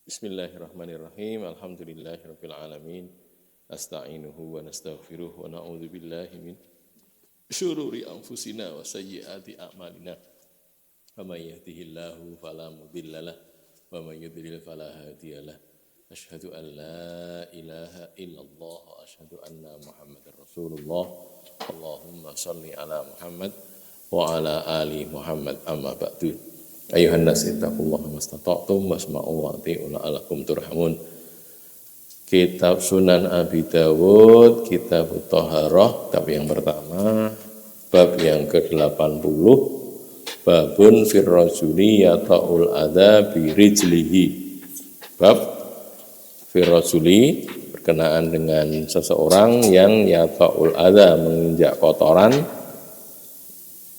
Bismillahirrahmanirrahim. Alhamdulillahirabbil alamin. Asta'inuhu wa nastaghfiruh wa na'udzu billahi min syururi anfusina wa sayyiati a'malina. May yahdihillahu fala mudhillalah wa may yudhlil fala hadiyalah. Asyhadu an la ilaha illallah wa asyhadu anna Muhammadar Rasulullah. Allahumma shalli ala Muhammad wa ala ali Muhammad, amma ba'du. Ayuhan nas ittaqullaha mastata'tum wasma'u wa ati'u la'allakum turhamun. Kitab Sunan Abi Dawud, Kitab Thaharah, kitab yang pertama, bab yang ke-80, babun fir rajuli yata'ul adza bi rijlihi. Bab fir rajuli berkenaan dengan seseorang yang yata'ul adza, menginjak kotoran.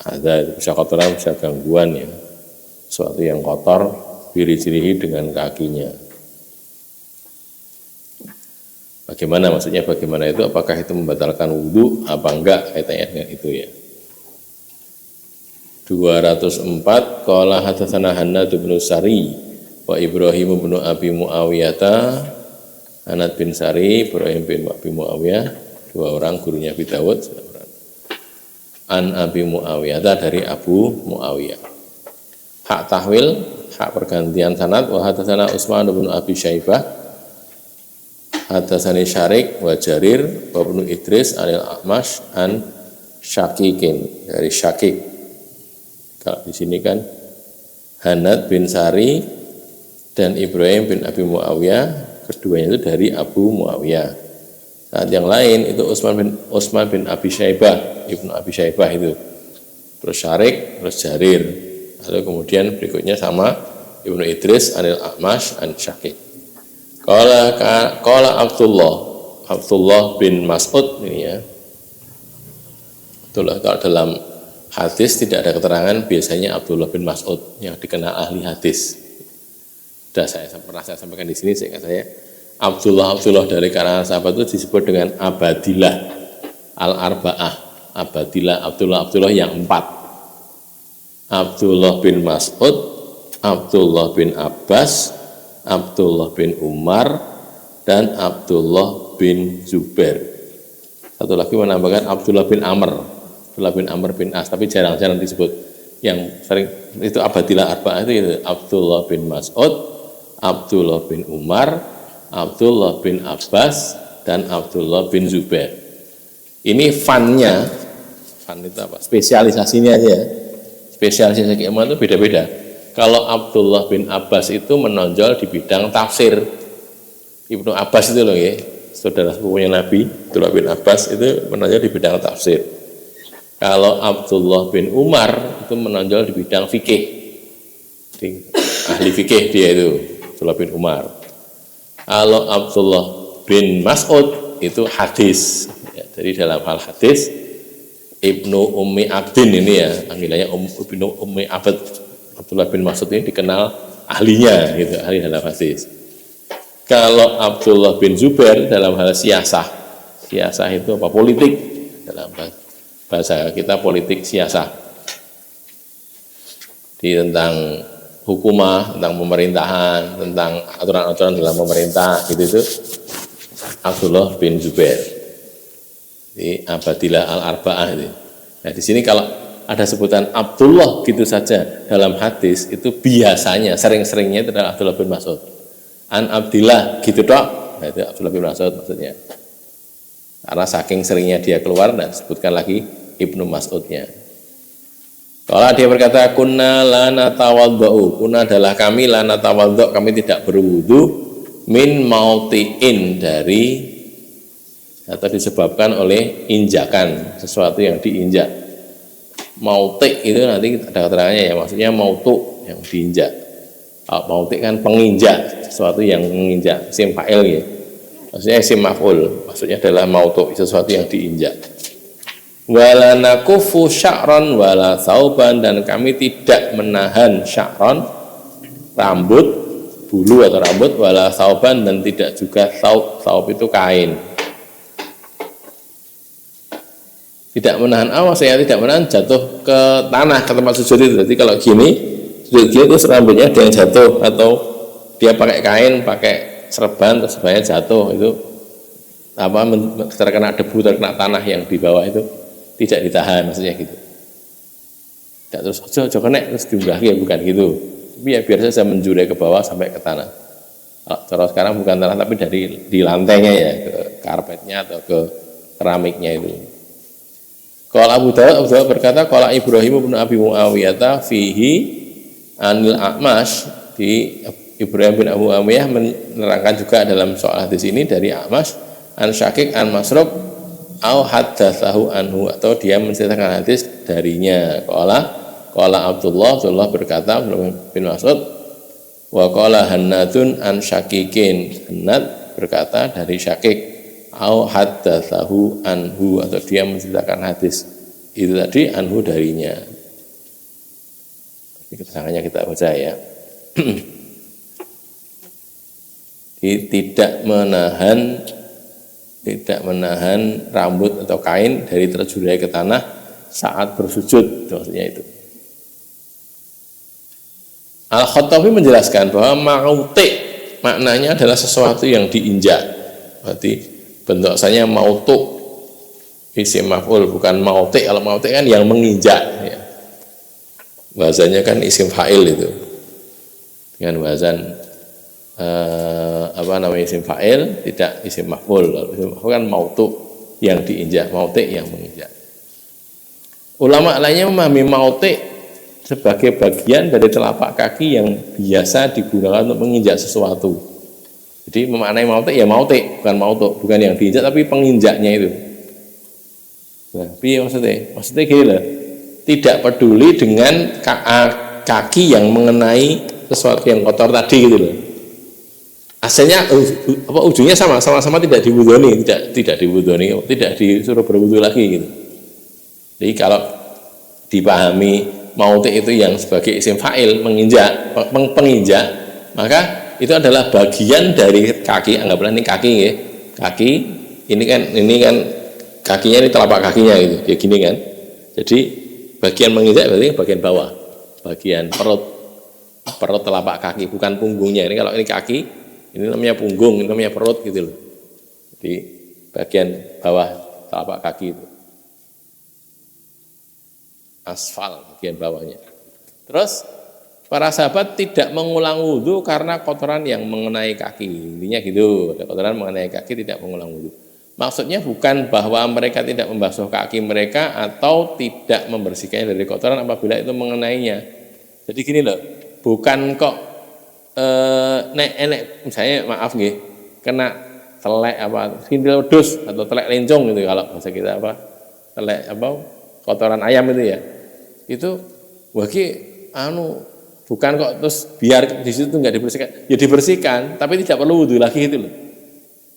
Adza bisa kotoran, bisa gangguan ya. Suatu yang kotor, birijlihi dengan kakinya. Bagaimana maksudnya, bagaimana itu? Apakah itu membatalkan wudhu apa enggak? Kaitannya dengan itu ya. 204 qala hadatsana Hannad bin Sari wa Ibrahim bin Abi Muawiyah. Hannad bin Sari, Ibrahim bin Abi Muawiyah, dua orang gurunya Abi Dawud. An Abi Muawiyah, dari Abu Muawiyah. Hak tahwil, hak pergantian sanad. Wa hadatsana Utsman bin Abi Syaibah, hadatsani Syarik wa Jarir wa Ibnu Idris anil A'mash an Syakikin, dari Syakik. Kalau di sini kan Hannad bin Sari dan Ibrahim bin Abi Muawiyah, keduanya itu dari Abu Muawiyah. Saat yang lain itu Utsman bin Abi Syaibah, Ibnu Abi Syaibah itu. Terus Syarik, terus Jarir. Lalu kemudian berikutnya sama Ibnu Idris anil A'mash an Syakik. Qala Abdullah bin Mas'ud ini ya. Abdullah, kalau dalam hadis tidak ada keterangan, biasanya Abdullah bin Mas'ud yang dikenal ahli hadis. Sudah pernah saya sampaikan di sini, saya Abdullah dari kalangan sahabat itu disebut dengan Abadilah al-Arba'ah. Abadilah Abdullah yang 4. Abdullah bin Mas'ud, Abdullah bin Abbas, Abdullah bin Umar, dan Abdullah bin Zubair. Satu lagi menambahkan Abdullah bin Amr bin As, tapi jarang-jarang disebut. Yang sering itu Abadilah Arba'ah itu Abdullah bin Mas'ud, Abdullah bin Umar, Abdullah bin Abbas, dan Abdullah bin Zubair. Ini fan itu apa? Spesialisasinya aja. Spesialisasi ilmu itu beda-beda. Kalau Abdullah bin Abbas itu menonjol di bidang tafsir. Ibnu Abbas itu loh ya, saudara sepupunya Nabi, Abdullah bin Abbas itu menonjol di bidang tafsir. Kalau Abdullah bin Umar itu menonjol di bidang fikih. Ahli fikih dia itu, Abdullah bin Umar. Kalau Abdullah bin Mas'ud itu hadis. Ya, jadi dalam hal hadis Ibnu Ummi Abdin ini ya, panggilannya Ibnu Ummi Abd. Abdullah bin Mas'ud ini dikenal ahlinya gitu, ahli dalam hadis. Kalau Abdullah bin Zubair dalam hal siasah itu apa? Politik, dalam bahasa kita politik siasah. Tentang hukumah, tentang pemerintahan, tentang aturan-aturan dalam pemerintah gitu itu Abdullah bin Zubair. Di Abadilah al-Arba'ah itu. Nah, di sini kalau ada sebutan Abdullah gitu saja dalam hadis, itu biasanya sering-seringnya itu adalah Abdullah bin Mas'ud. An Abdillah gitu dok. Nah, itu Abdullah bin Mas'ud maksudnya. Karena saking seringnya dia keluar, dan disebutkan lagi Ibnu Mas'udnya. Kalau dia berkata kunna la natawaddu, kunna adalah kami la natawaddu, kami tidak berwudu min mautiin, dari atau disebabkan oleh injakan, sesuatu yang diinjak. Mautik itu nanti ada keterangannya ya, maksudnya mautu yang diinjak. Mautik kan penginjak, sesuatu yang menginjak, isim fa'il ya. Maksudnya isim maf'ul, maksudnya adalah mautu, sesuatu yang diinjak. Wala nakufu sya'ran wala thauban, dan kami tidak menahan sya'ran, rambut, bulu atau rambut, wala thauban, dan tidak juga thaub itu kain. Tidak menahan, saya tidak menahan jatuh ke tanah, ke tempat sujud itu. Jadi kalau gini, sujud gini terus rambutnya ada yang jatuh atau dia pakai kain, pakai serban, terus serbannya jatuh, itu terkena debu, terkena tanah yang di bawah itu tidak ditahan, maksudnya gitu. Tidak terus ojo kena terus diunggahke, bukan gitu. Tapi ya biar saja menjurai ke bawah sampai ke tanah. Kalau sekarang bukan tanah tapi dari di lantainya ya, ke karpetnya atau ke keramiknya itu. Kalau Abu Dawud berkata, kalau Ibrahim bin Abi Muawiyah fihi anil A'mash, di Ibrahim bin Abu Muawiyah menerangkan juga dalam soal hadis ini dari A'mash an Syakik an Masruq au haddatsahu anhu, atau dia menceritakan hadis darinya. Qala Abdullah berkata bin Mas'ud, wa qala Hannadun an Syakikin, Hannad berkata dari Syakik, au haddatsahu anhu, atau dia menceritakan hadis itu tadi anhu darinya. Ini keterangannya kita baca ya. tidak menahan rambut atau kain dari terjurai ke tanah saat bersujud, maksudnya itu. Al-Khattabi menjelaskan bahwa mautik maknanya adalah sesuatu yang diinjak. Berarti bentuk asalnya mautuk, isim maf'ul, bukan mautik. Kalau mautik kan yang menginjak ya. Bahasanya kan isim fa'il itu. Dengan bahasan isim fa'il, tidak isim maf'ul. Kalau isim maf'ul kan mautuk, yang diinjak, mautik yang menginjak. Ulama lainnya memahami mautik sebagai bagian dari telapak kaki yang biasa digunakan untuk menginjak sesuatu. Jadi memaknai mautik ya mautik, bukan mautuk, bukan yang diinjak tapi penginjaknya itu. Nah, maksudnya gini loh, tidak peduli dengan kaki yang mengenai sesuatu yang kotor tadi gitu loh. Asalnya ujungnya sama-sama tidak diwudoni, tidak diwudoni, tidak disuruh berwudu lagi gitu. Jadi kalau dipahami mautik itu yang sebagai isim fa'il, menginjak, penginjak, maka itu adalah bagian dari kaki. Anggaplah ini kaki ya. Kaki ini kan kakinya, ini telapak kakinya gitu. Ya gini kan. Jadi bagian menginjak berarti bagian bawah. Bagian perut telapak kaki, bukan punggungnya. Ini kalau ini kaki, ini namanya punggung, ini namanya perut gitu loh. Jadi bagian bawah telapak kaki itu. Asfal bagian bawahnya. Terus para sahabat tidak mengulang wudhu karena kotoran yang mengenai kaki. Intinya gitu, ada kotoran mengenai kaki tidak mengulang wudhu. Maksudnya bukan bahwa mereka tidak membasuh kaki mereka atau tidak membersihkannya dari kotoran apabila itu mengenainya. Jadi gini loh, bukan kok nek misalnya maaf nggih, kena telek sindel wedhus atau telek lencong gitu kalau bahasa kita telek kotoran ayam itu ya. Itu bukan kok terus biar di situ enggak dibersihkan. Ya dibersihkan, tapi tidak perlu wudu lagi gitu loh.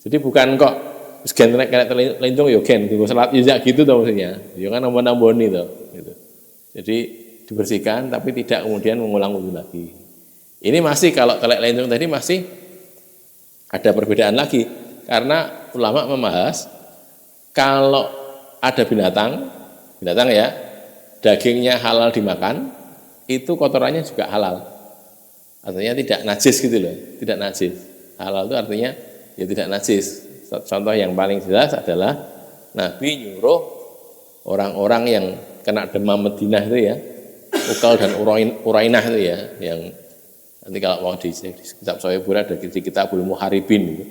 Jadi bukan kok terus kena lencong ya gen nggo salat ya gitu to maksudnya. Ya kan nambah-namboni to gitu. Jadi dibersihkan tapi tidak kemudian mengulang wudu lagi. Ini masih kalau telek lencong tadi masih ada perbedaan lagi karena ulama membahas kalau ada binatang ya, dagingnya halal dimakan, itu kotorannya juga halal. Artinya tidak najis gitu loh, tidak najis. Halal itu artinya ya tidak najis. Contoh yang paling jelas adalah Nabi nyuruh orang-orang yang kena demam Madinah itu ya, ukal dan urainah itu ya, yang nanti kalau mau di kitab Sahih Bukhari ada di Kitabul Muharibin itu,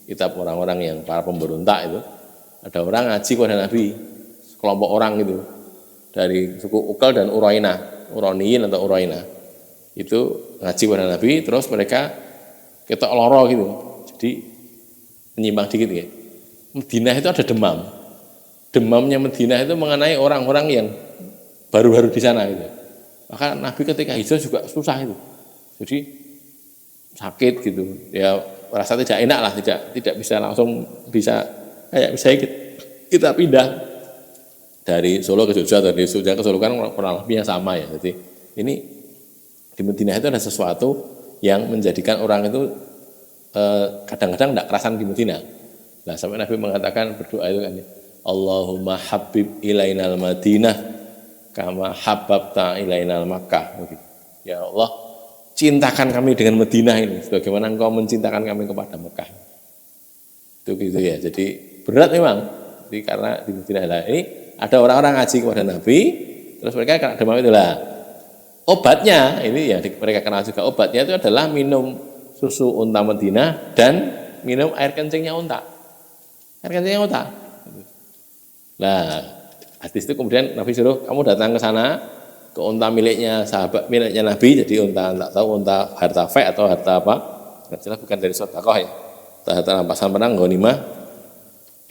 kitab orang-orang yang para pemberontak itu, ada orang ngaji kepada Nabi, sekelompok orang itu dari suku Ukal dan Uraniyin atau Urainah. Itu ngaji kepada Nabi, terus mereka ketok loro gitu. Jadi menyimpang dikit ya. Madinah itu ada demam. Demamnya Madinah itu mengenai orang-orang yang baru-baru di sana gitu. Maka Nabi ketika hijrah juga susah itu. Jadi sakit gitu. Ya rasa tidak enak lah, tidak bisa langsung kayak kita pindah dari Solo ke Jogja, dari Jogja ke Solo kan kurang lebihnya sama ya. Jadi ini di Madinah itu ada sesuatu yang menjadikan orang itu kadang-kadang tidak kerasan di Madinah. Nah sampai Nabi mengatakan berdoa itu kan, Allahumma habib ilainal Madinah kama habbabta ilainal Makkah. Ya Allah, cintakan kami dengan Madinah ini, sebagaimana engkau mencintakan kami kepada Mekah. Itu gitu ya. Jadi berat memang. Jadi karena di Madinah ini ada orang-orang ngaji kepada Nabi, terus mereka kena demam itulah. Obatnya ini ya mereka kenal juga, obatnya itu adalah minum susu unta Madinah dan minum air kencingnya unta. Air kencingnya unta. Nah, hadis itu kemudian Nabi suruh kamu datang ke sana ke unta miliknya sahabat miliknya Nabi, jadi unta tak tahu unta harta fe atau harta apa, jelas bukan dari sedekah ya, harta rampasan perang ghanimah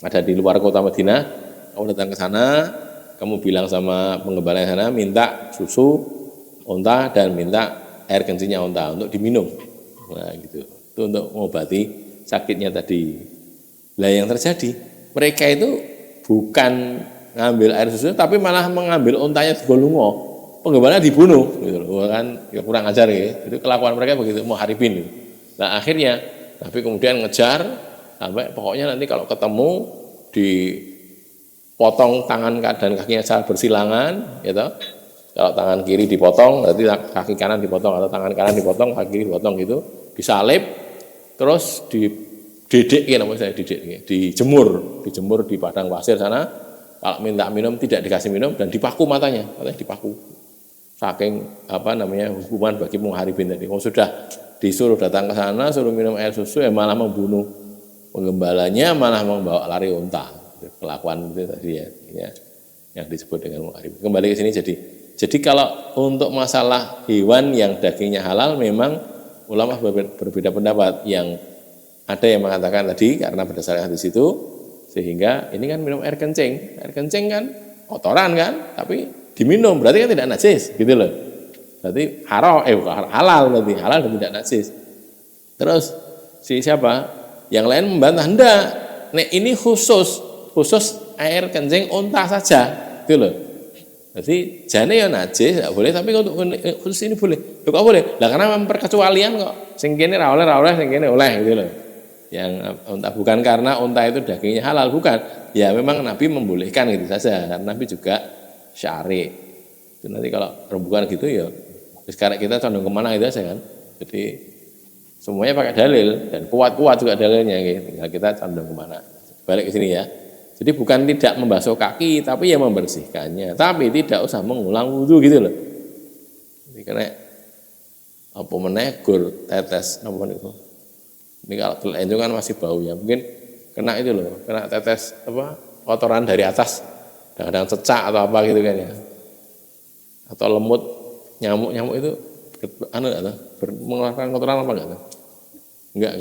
ada di luar kota Madinah. Kamu datang ke sana, kamu bilang sama penggembala yang sana minta susu unta dan minta air kencingnya unta untuk diminum. Nah gitu, itu untuk mengobati sakitnya tadi. Lah yang terjadi mereka itu bukan ngambil air susu tapi malah mengambil untanya digolungo. Penggembala dibunuh gitu loh, kan ya kurang ajar ya. Itu kelakuan mereka begitu, muharibin. Nah, akhirnya Nabi kemudian ngejar sampai pokoknya nanti kalau ketemu dipotong tangan dan kakinya secara bersilangan gitu. Kalau tangan kiri dipotong, berarti kaki kanan dipotong, atau tangan kanan dipotong, kaki kiri dipotong gitu, disalib terus didedek ya namanya saya didek, dijemur di padang pasir sana. Kalau minta minum tidak dikasih minum dan dipaku matanya dipaku. Saking apa namanya hukuman bagi muharibin tadi. Kalau sudah disuruh datang ke sana, suruh minum air susu, malah membunuh penggembalanya, malah membawa lari unta. Kelakuan itu tadi ya, yang disebut dengan muharibin. Kembali ke sini jadi kalau untuk masalah hewan yang dagingnya halal memang ulama berbeda pendapat. Yang ada yang mengatakan tadi karena berdasarkan hadis itu, sehingga ini kan minum air kencing kan kotoran kan, tapi diminum berarti kan tidak najis gitu loh. Berarti halal berarti halal dan tidak najis. Terus siapa? Yang lain membantah enggak. Nek ini khusus air kencing unta saja gitu loh. Berarti jane ya najis enggak boleh tapi untuk khusus ini boleh. Loh kok boleh? Lah karena memperkecualian kok. Sing kene ra oleh, sing kene oleh gitu loh. Yang unta bukan karena unta itu dagingnya halal, bukan. Ya memang Nabi membolehkan gitu saja. Karena Nabi juga syari. Itu nanti kalau rembukan gitu ya sekarang kita condong kemana itu aja kan. Jadi semuanya pakai dalil dan kuat-kuat juga dalilnya gitu. Tinggal kita condong kemana. Balik ke sini ya. Jadi bukan tidak membasuh kaki tapi ya membersihkannya. Tapi tidak usah mengulang wudu gitu loh. Jadi kena apa meneh gur tetes napa niku. Ini kalau itu kan masih bau ya. Mungkin kena itu loh, kena tetes apa kotoran dari atas. Kadang-kadang cecak atau apa gitu kan ya, atau lemut nyamuk itu mengeluarkan kotoran apa enggak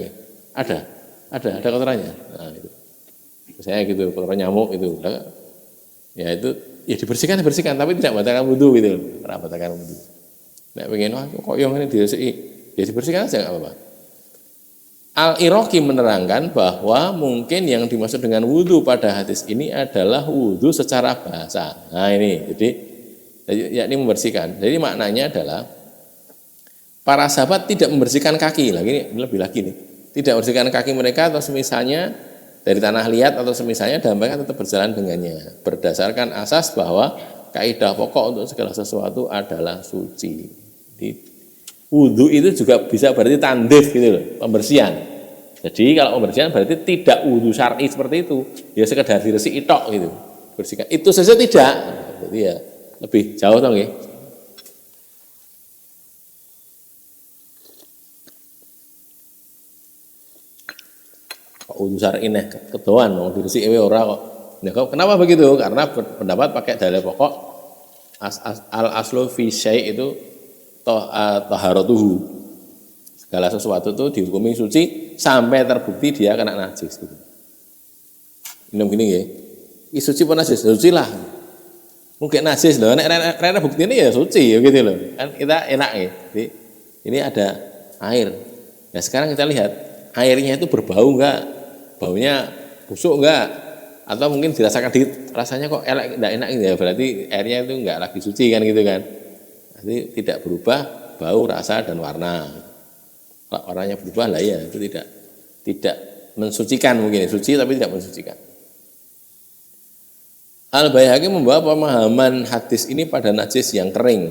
ada kotorannya. Nah itu saya gitu, kotoran nyamuk itu ya itu ya dibersihkan tapi tidak batalkan wudu gitu, tidak batalkan wudu. Nek pengen kok yang ini diresiki ya dibersihkan aja nggak apa-apa. Al-Iraqi menerangkan bahwa mungkin yang dimaksud dengan wudhu pada hadis ini adalah wudhu secara bahasa. Nah ini, jadi yakni membersihkan. Jadi maknanya adalah para sahabat tidak membersihkan kaki. Lagi lebih lagi nih, tidak membersihkan kaki mereka atau semisalnya dari tanah liat atau semisalnya dan mereka tetap berjalan dengannya. Berdasarkan asas bahwa kaidah pokok untuk segala sesuatu adalah suci. Jadi, wudhu itu juga bisa berarti tandif gitu loh, pembersihan. Jadi kalau pembersihan berarti tidak wudhu syar'i seperti itu, ya sekedar diresik itok gitu, bersihkan. Itu saja tidak, berarti ya lebih jauh dong ya. Kok wudhu syar'i nih kedoan, mau diresik ora kok. Nah, kenapa begitu? Karena pendapat pakai dalil pokok al aslu fi syai' itu taharatuhu, segala sesuatu itu dihukumi suci sampai terbukti dia kena najis gitu. Minum gini ya, ini suci pun najis, suci lah. Mungkin najis loh, nek bukti ini ya suci ya gitu loh. Kan kita enak ya. Jadi, ini ada air. Nah sekarang kita lihat airnya itu berbau enggak, baunya busuk enggak, atau mungkin dirasakan dikit rasanya kok enggak enak gitu ya. Berarti airnya itu enggak lagi suci kan gitu kan. Jadi tidak berubah bau, rasa dan warna. Kalau warnanya berubah lah ya itu tidak mensucikan, mungkin suci tapi tidak mensucikan. Al-Baihaqi membawa pemahaman hadis ini pada najis yang kering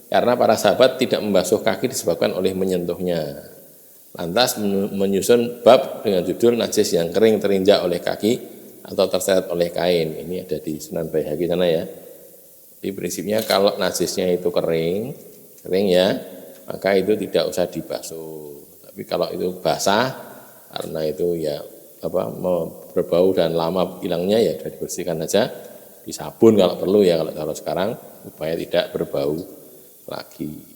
karena para sahabat tidak membasuh kaki disebabkan oleh menyentuhnya. Lantas menyusun bab dengan judul najis yang kering terinjak oleh kaki atau terseret oleh kain. Ini ada di Sunan Baihaqi sana ya. Jadi prinsipnya kalau najisnya itu kering ya, maka itu tidak usah dibasuh. Tapi kalau itu basah, karena itu ya berbau dan lama hilangnya ya sudah dibersihkan aja, disabun kalau perlu ya, kalau sekarang supaya tidak berbau lagi.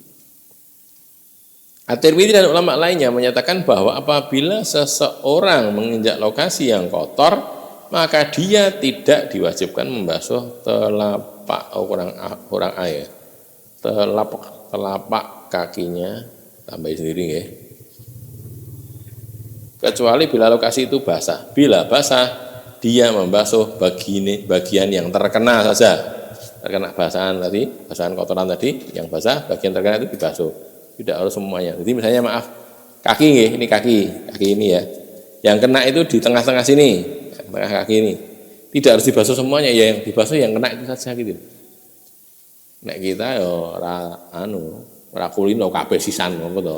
At-Tirmidzi dan ulama lainnya menyatakan bahwa apabila seseorang menginjak lokasi yang kotor, maka dia tidak diwajibkan membasuh telapak telapak kakinya, tambahin sendiri ya. Kecuali bila lokasi itu basah. Bila basah, dia membasuh bagian yang terkena saja. Terkena basahan kotoran tadi, yang basah, bagian terkena itu dibasuh. Tidak harus semuanya. Jadi misalnya maaf, kaki ini kaki ini ya. Yang kena itu di tengah-tengah sini, tengah kaki ini. Tidak harus dibasuh semuanya, ya yang dibasuh yang kena itu saja gitu. Nek kita ya ora kulino kabeh sisan ngono to.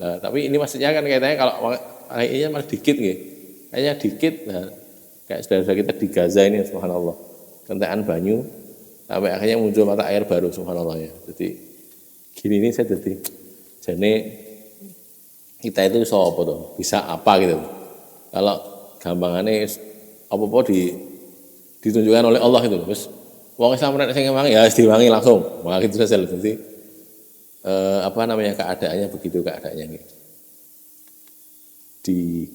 Nah, tapi ini maksudnya kan kayaknya kalau kayaknya malah dikit nggih. Kayaknya dikit, nah, kayak saudara kita di Gaza ini subhanallah. Kentekan banyu sampai akhirnya muncul mata air baru subhanallah ya. Jadi gini ini saya jadi kita itu apa tuh, bisa apa gitu. Kalau gampangannya apa ditunjukkan oleh Allah itu, terus wong Islam nek sing wangi ya diwangi langsung. Wah gitu saja. Jadi keadaannya begitu keadaannya. Di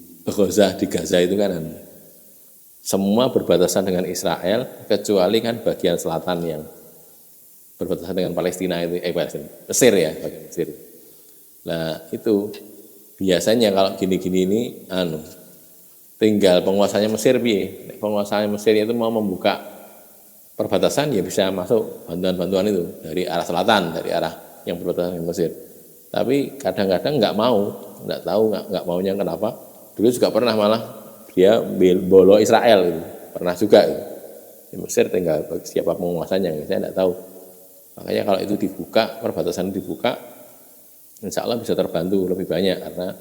Gaza itu kan semua berbatasan dengan Israel kecuali kan bagian selatan yang berbatasan dengan Palestina itu Mesir ya, bagian Mesir. Nah, itu biasanya kalau gini-gini ini tinggal penguasanya Mesir piye. Penguasanya Mesir itu mau membuka perbatasan ya bisa masuk bantuan-bantuan itu dari arah selatan, dari arah yang berbatasan dengan Mesir. Tapi kadang-kadang nggak maunya kenapa. Dulu juga pernah malah dia bolo Israel gitu. Pernah juga gitu. Di Mesir tinggal siapa penguasanya, saya nggak tahu. Makanya kalau itu dibuka, perbatasan dibuka, insya Allah bisa terbantu lebih banyak. Karena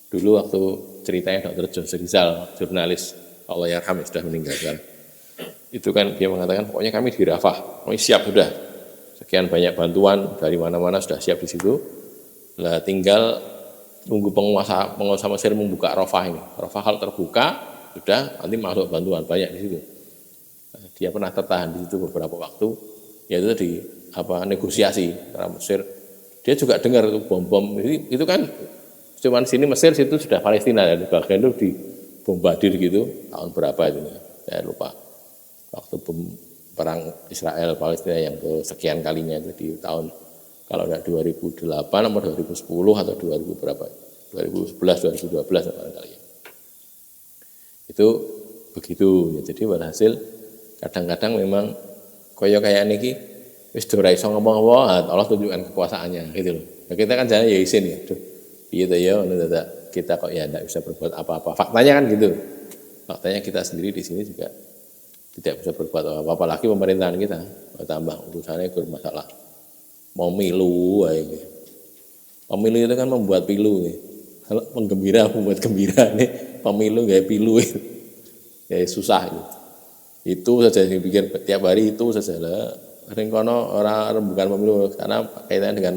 dulu waktu ceritanya Dr. John Rizal, jurnalis Allah yarham sudah meninggal kan. Itu kan dia mengatakan pokoknya kami di Rafah, kami siap sudah. Sekian banyak bantuan dari mana-mana sudah siap di situ. Lah tinggal tunggu penguasa Mesir membuka Rafah ini. Rafah kalau terbuka sudah nanti masuk bantuan banyak di situ. Dia pernah tertahan di situ beberapa waktu. Yaitu tadi negosiasi karena Mesir, dia juga dengar itu bom-bom itu kan cuman sini Mesir, situ sudah Palestina dan bagian itu dibombardir gitu tahun berapa itu saya lupa, waktu perang Israel Palestina yang kesekian kalinya itu di tahun kalau enggak 2008 atau 2010 atau 2000 berapa 2011 2012 kali ya. Itu begitu ya. Jadi walhasil kadang-kadang memang kayak niki wis ora iso ngomong-ngomong, Allah tunjukkan kekuasaannya gitu loh. Nah, kita kan jangan ya isin ya. Duh, piye to ya kita kok ya enggak bisa berbuat apa-apa. Faktanya kan gitu. Faktanya kita sendiri di sini juga tidak bisa berbuat apa-apa, apalagi pemerintahan kita. Tambah urusannya ke masalah pemilu gitu. Pemilu itu kan membuat pilu gitu. Kalau penggembira membuat gembira nih, pemilu enggak pilu gitu. Ya susah gitu. Itu saja yang dipikir tiap hari itu saja lah. Ringkono orang bukan pemilu karena kaitannya dengan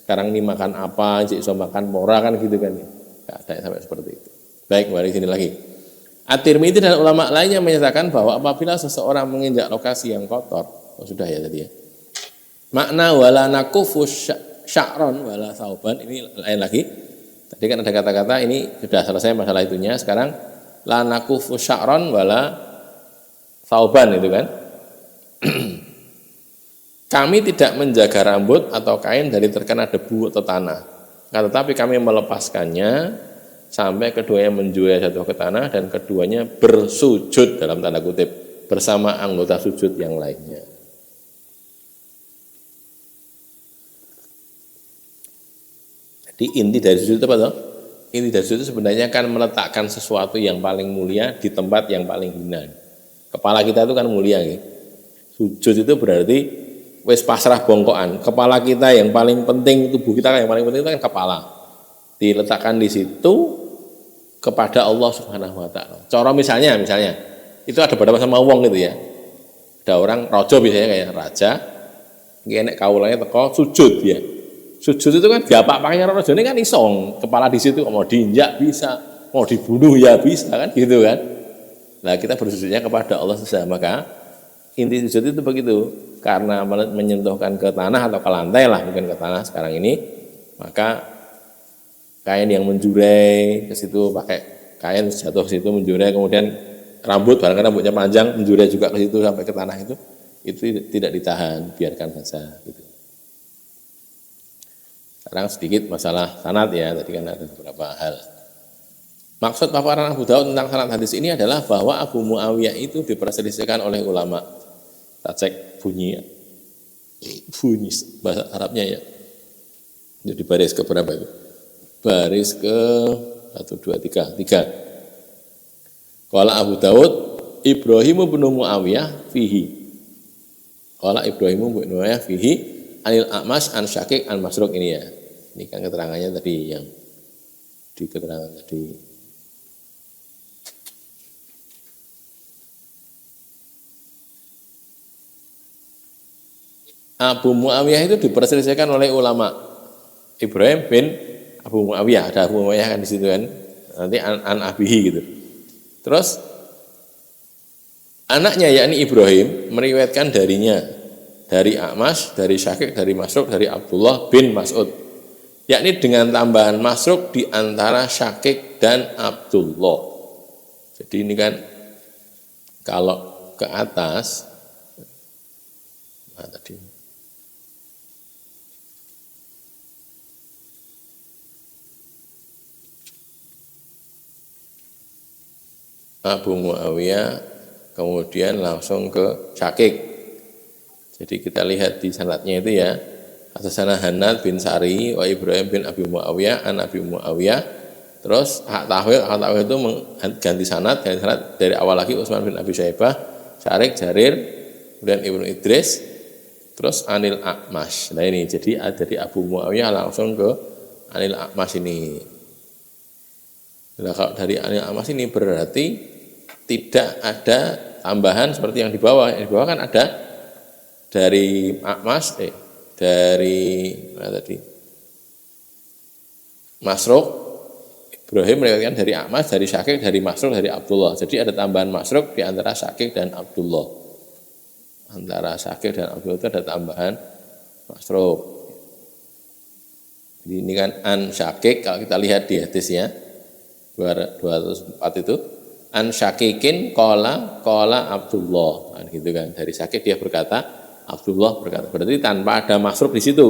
sekarang ini makan apa, cik so makan mora kan gitu kan. Enggak ada sampai seperti itu. Baik, mari sini lagi. At-Tirmidzi dan ulama lainnya menyatakan bahwa apabila seseorang menginjak lokasi yang kotor, sudah ya tadi ya. Makna wala nakufu sya'ron wala sauban ini lain lagi. Tadi kan ada kata-kata ini sudah selesai masalah itunya. Sekarang la nakufu sya'ron wala sauban itu kan. Kami tidak menjaga rambut atau kain dari terkena debu atau tanah. Tetapi kami melepaskannya sampai keduanya menjual jatuh ke tanah dan keduanya bersujud dalam tanda kutip bersama anggota sujud yang lainnya. Jadi inti dari sujud itu apa toh? Inti dari sujud itu sebenarnya kan meletakkan sesuatu yang paling mulia di tempat yang paling hina. Kepala kita itu kan mulia gitu. Sujud itu berarti wis pasrah bongkokan. Kepala kita yang paling penting, tubuh kita yang paling penting itu kan kepala. Diletakkan di situ kepada Allah Subhanahu wa taala. Cara misalnya itu ada beberapa sama wong gitu ya. Ada orang raja biasanya kayak raja, iki nek kawulane teko sujud ya. Sujud itu kan diapak-apake karo rajane kan iso, kepala di situ mau diinjak bisa, mau dibunuh ya bisa kan gitu kan. Nah, kita bersujudnya kepada Allah saja, maka inti sujud itu begitu. Karena menyentuhkan ke tanah atau ke lantai lah, mungkin ke tanah sekarang ini, maka kain yang menjurai ke situ, pakai kain jatuh ke situ menjurai, kemudian rambut, barangkali rambutnya panjang menjurai juga ke situ sampai ke tanah itu tidak ditahan, biarkan saja gitu. Sekarang sedikit masalah sanad ya, tadi kan ada beberapa hal. Maksud paparan Abu Daud tentang sanad hadis ini adalah bahwa Abu Muawiyah itu diperselisihkan oleh ulama. Kita cek bunyi bahasa Arabnya ya. Jadi baris ke berapa itu? Baris ke 1, 2, 3. Qala Abu Daud Ibrahim bin Muawiyah fihi. Qala Ibrahim bin Muawiyah fihi anil A'mash an Syakik an Masruq ini ya. Ini kan keterangannya tadi yang di keterangan tadi. Abu Muawiyah itu diperselisihkan oleh ulama. Ibrahim bin Abu Muawiyah, ada Abu Muawiyah kan di situ kan. Nanti an abihi gitu. Terus anaknya yakni Ibrahim meriwayatkan darinya dari A'mash, dari Syakik, dari Masruq, dari Abdullah bin Mas'ud. Yakni dengan tambahan Masruq di antara Syakik dan Abdullah. Jadi ini kan kalau ke atas tadi Abu Muawiyah kemudian langsung ke Syakik. Jadi kita lihat di sanadnya itu ya. Atasana Hanad bin Sari wa Ibrahim bin Abi Muawiyah an Abi Muawiyah. Terus hak tahwil itu ganti sanad dari awal lagi Utsman bin Abi Syaibah, Syarik, Jarir, kemudian Ibnu Idris, terus Anil A'mash. Nah ini jadi dari Abu Muawiyah langsung ke Anil A'mash ini. Nah kalau dari Anil A'mash ini berarti tidak ada tambahan seperti yang di bawah. Yang di bawah kan ada dari A'mash, dari mana tadi? Masruq, Ibrahim meriwayatkan dari A'mash, dari Syakik, dari Masruq, dari Abdullah. Jadi ada tambahan Masruq di antara Syakik dan Abdullah. Antara Syakik dan Abdullah itu ada tambahan Masruq. Jadi ini kan an Syakik, kalau kita lihat di hadisnya 204 itu an Syakikin qala Abdullah. Nah, gitu kan. Dari Syakik dia berkata, Abdullah berkata, berarti tanpa ada masruk di situ.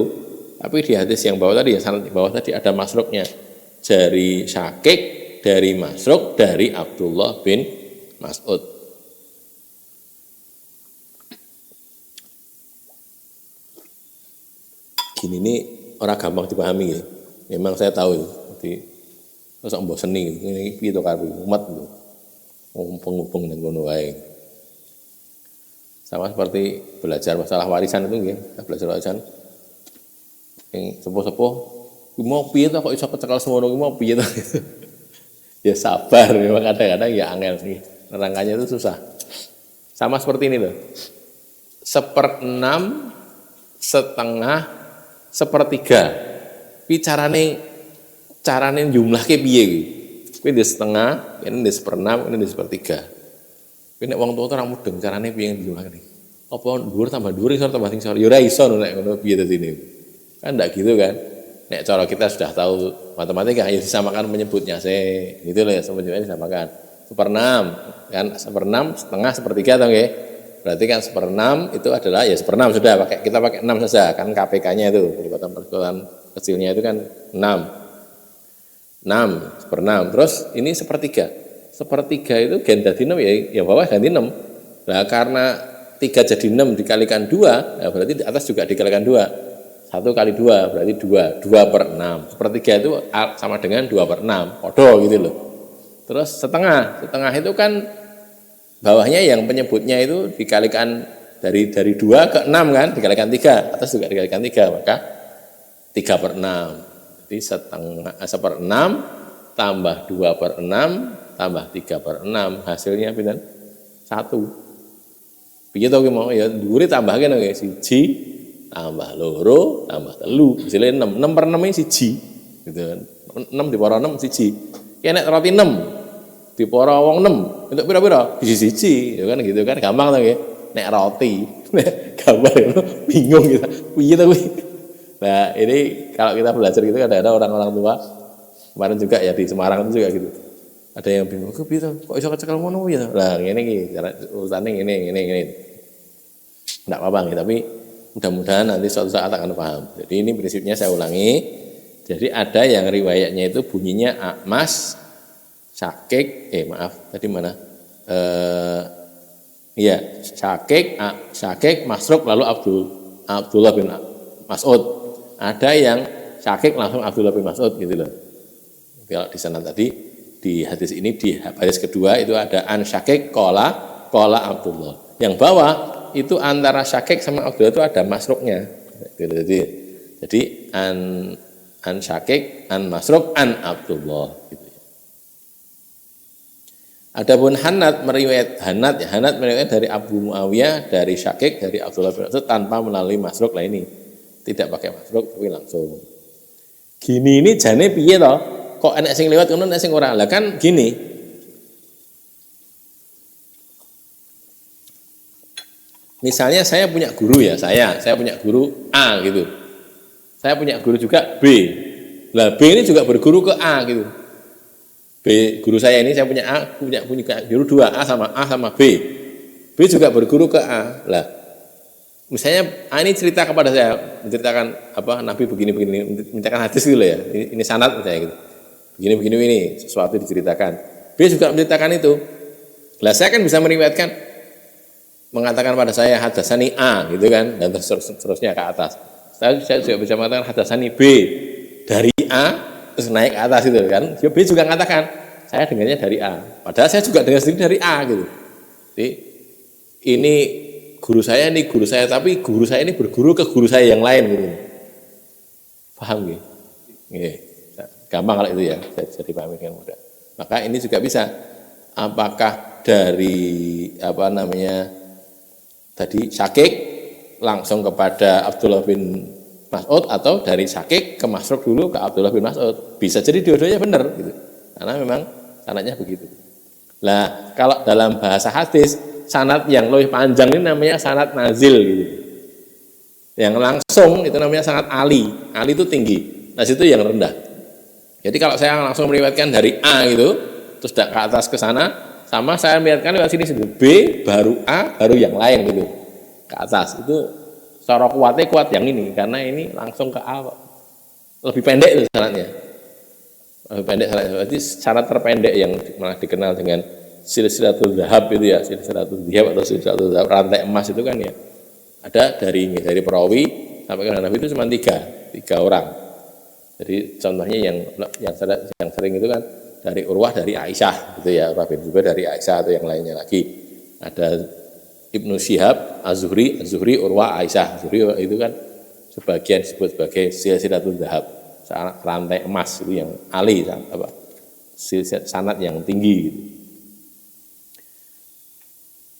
Tapi di hadis yang bawah tadi, yang sanad di bawah tadi ada masruknya. Dari Syakik, dari Masruk, dari Abdullah bin Mas'ud. Gini ini orang gampang dipahami ya. Memang saya tahu itu. Jadi terus mbok seni ini piye to karo umat lho. Mumpung nang ngono wae. Sama seperti belajar masalah warisan itu ya, kita belajar warisan yang sepuh-sepuh mau piye kok iso kecekel semono mau piye ya sabar, memang kadang-kadang ya angel nih nerangkannya itu susah. Sama seperti ini loh, 1/6, setengah, 1/3 carane jumlahke piye iki kuwi di setengah, ini di 1/6, ini di 1/3. Nek wong tuwa ora mudeng carane piye dijumlahke. Apa dhuwur tambah dhuwur iso tambah sing sore. Ya ora iso nek ngono piye dadine. Kan ndak gitu kan. Nek cara kita sudah tahu matematika ya disamakan menyebutnya gitu loh ya sebenarnya disamakan. 1/6 kan 1/6 setengah 1/3 toh nggih. Berarti kan 1/6 itu adalah ya 1/6 sudah kita pakai 6 saja kan KPK-nya itu perkiraan kecilnya itu kan 6. 1/6. Terus ini 1/3. 1/3 itu gen dadi 6 ya bawah ganti 6. Nah karena 3 jadi 6 dikalikan 2, ya berarti di atas juga dikalikan 2. 1 kali 2 berarti 2. 2/6. 1/3 itu sama dengan 2/6. Podo gitu loh. Terus setengah itu kan bawahnya yang penyebutnya itu dikalikan dari 2 ke 6 kan, dikalikan 3, atas juga dikalikan 3, maka 3/6. Jadi 1/6 tambah 2/6 tambah 3/6, hasilnya pinten? 1. Piye to ki mau ya dhuwure tambahke nang 1 tambah 2 tambah 3, hasilnya 6. 6/6 iki 1 gitu kan. 6 dipara 6 1. Ki nek roti 6 dipara wong 6, entuk pira-pira? Siji-siji, ya kan gitu kan, gampang to nggih. Nek roti, gambar bingung kita. Piye to kuwi? Nah, ini kalau kita belajar gitu kan ada orang-orang tua kemarin juga ya di Semarang itu juga gitu. Ada yang bingung, kok piye to? Kok iso kecekel ngono ya? Lah ngene iki, urusane ngene. Enggak apa-apa nih, tapi mudah-mudahan nanti suatu saat akan paham. Jadi ini prinsipnya saya ulangi. Jadi ada yang riwayatnya itu bunyinya Akmas, Syakik, tadi mana? Iya, Syakik, Masruk, lalu Abdullah bin Mas'ud. Ada yang Syakik langsung Abdullah bin Mas'ud gitu loh. Kalau di sana tadi di hadis ini di baris kedua itu ada an Syakik qala Abdullah. Yang bawah itu antara Syakik sama Abdullah itu ada masruknya. Jadi an Syakik, an Masruk, an Abdullah gitu ya. Adapun Hanad meriwayat dari Abu Muawiyah, dari Syakik, dari Abdullah bin Mas'ud tanpa melalui Masruk lah ini. Tidak pakai Masruk tapi langsung. Gini ini jane piye to? Kok enek sing lewat ngono enek sing ora. Lah kan gini. Misalnya saya punya guru ya, saya punya guru A gitu. Saya punya guru juga B. Lah B ini juga berguru ke A gitu. B guru saya ini saya punya A, punya guru 2 A sama B. B juga berguru ke A. Lah misalnya A ini cerita kepada saya, menceritakan apa Nabi begini, menceritakan hadis gitu ya. Ini sanad misalnya gitu. Begini ini sesuatu diceritakan. B juga menceritakan itu. Lah saya kan bisa meriwayatkan mengatakan pada saya hadasani A gitu kan, dan terusnya ke atas. Saya juga bisa mengatakan hadasani B dari A terus naik ke atas itu kan. B juga mengatakan saya dengarnya dari A. Padahal saya juga dengar sendiri dari A gitu. Jadi ini guru saya, tapi guru saya ini berguru ke guru saya yang lain gitu. Paham gitu? Gampang kalau itu ya, bisa dipahami dengan mudah. Maka ini juga bisa. Apakah dari tadi Syakik langsung kepada Abdullah bin Mas'ud atau dari Syakik ke Masruk dulu ke Abdullah bin Mas'ud. Bisa jadi dua-duanya benar gitu. Karena memang sanadnya begitu. Lah, kalau dalam bahasa hadis sanad yang lebih panjang ini namanya sanad nazil gitu. Yang langsung itu namanya sanad ali. Ali itu tinggi. Nah, itu yang rendah. Jadi kalau saya langsung meriwayatkan dari A gitu, terus ke atas ke sana, sama saya meriwayatkan lewat sini B baru A baru yang lain gitu ke atas. Itu secara kuatnya kuat yang ini karena ini langsung ke A. Lebih pendek itu sanadnya. Lebih pendek sanadnya. Berarti syarat terpendek yang malah dikenal dengan silsilatul dzahab itu ya, silsilatul dzahab atau silsilatul dzahab rantai emas itu kan ya. Ada dari perawi sampai ke Nabi itu cuma 3 orang. Jadi contohnya yang sering itu kan dari Urwah dari Aisyah gitu ya, Urwah bin Zubair dari Aisyah atau yang lainnya lagi. Ada Ibnu Syihab, Az-Zuhri, Urwah, Aisyah. Zuhri itu kan sebagian disebut sebagai silsilatul dzahab, rantai emas itu yang ali sanad yang tinggi gitu.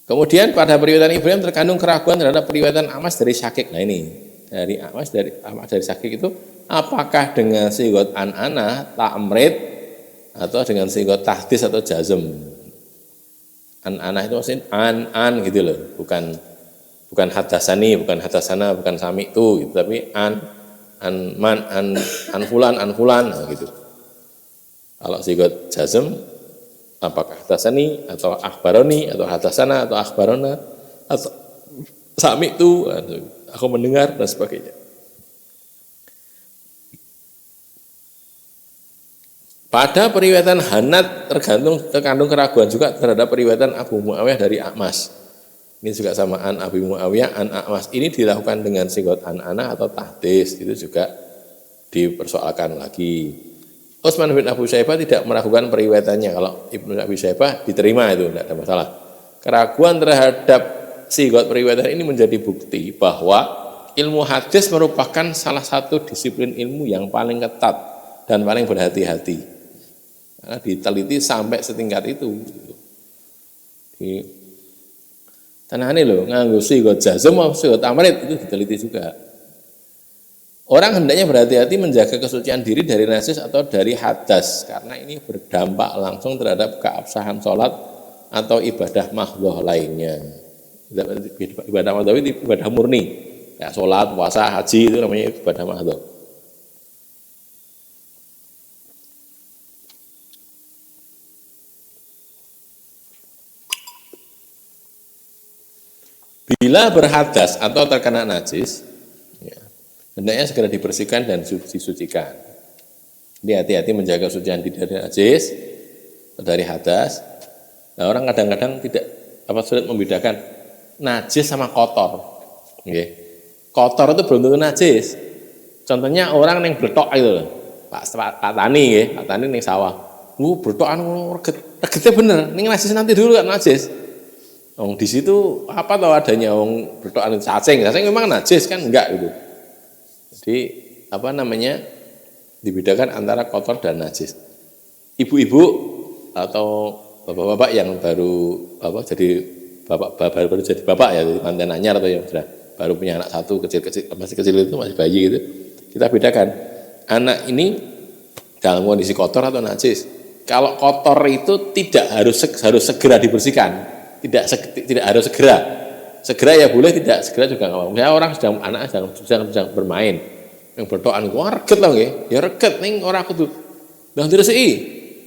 Kemudian pada periwayatan Ibrahim terkandung keraguan terhadap periwayatan Amas dari Syakik. Nah ini dari Amas dari Syakik itu apakah dengan sigot an-ana ta'mrid atau dengan sigot tahdis atau jazm. An-ana itu maksudnya an gitu loh, bukan hadasani, bukan hadasana, bukan sami itu gitu, tapi an fulan nah, gitu. Kalau sigot jazm apakah hadasani atau akhbaroni atau hadasana atau akhbarona atau sami itu aku mendengar dan sebagainya. Pada periwayatan Hanad terkandung keraguan juga terhadap periwayatan Abu Muawiyah dari Akmas. Ini juga samaan Abu Muawiyah an Akmas. Ini dilakukan dengan sigot an-ana atau tahdis, itu juga dipersoalkan lagi. Utsman bin Abu Syaibah tidak meragukan periwayatannya. Kalau Ibnu Abi Syaibah diterima itu tidak ada masalah. Keraguan terhadap sigot periwayatan ini menjadi bukti bahwa ilmu hadis merupakan salah satu disiplin ilmu yang paling ketat dan paling berhati-hati. Karena diteliti sampai setingkat itu. Di tanah ini loh, nganggo sigot jazm atau sigot amrid itu diteliti juga. Orang hendaknya berhati-hati menjaga kesucian diri dari najis atau dari hadas, karena ini berdampak langsung terhadap keabsahan sholat atau ibadah mahdhah lainnya. Ibadah mahdhah itu ibadah murni, kayak sholat, puasa, haji itu namanya ibadah mahdhah. Bila berhadas atau terkena najis, hendaknya segera dibersihkan dan disucikan. Jadi hati-hati menjaga kesucian diri dari najis, dari hadas. Nah, orang kadang-kadang tidak sulit membedakan najis sama kotor. Kotor itu belum tentu najis. Contohnya orang yang bletok itu loh. Pak Tani, Pak Tani ning sawah. Bletokan regetnya bener. Ning najis nanti dulu kan najis. Di situ apa tahu adanya bletokan cacing memang najis kan enggak gitu. Jadi dibedakan antara kotor dan najis. Ibu-ibu atau bapak-bapak yang baru jadi bapak ya, jadi mantan anyar atau yang sudah baru punya anak satu kecil-kecil, masih kecil itu masih bayi gitu. Kita bedakan anak ini dalam kondisi kotor atau najis. Kalau kotor itu tidak harus segera dibersihkan, tidak harus segera. Segera ya boleh, tidak segera juga nggak apa-apa. Misalnya orang anak sedang bermain, yang berdoaan, reget lah ya reget ning ora kudu. Lah diresiki.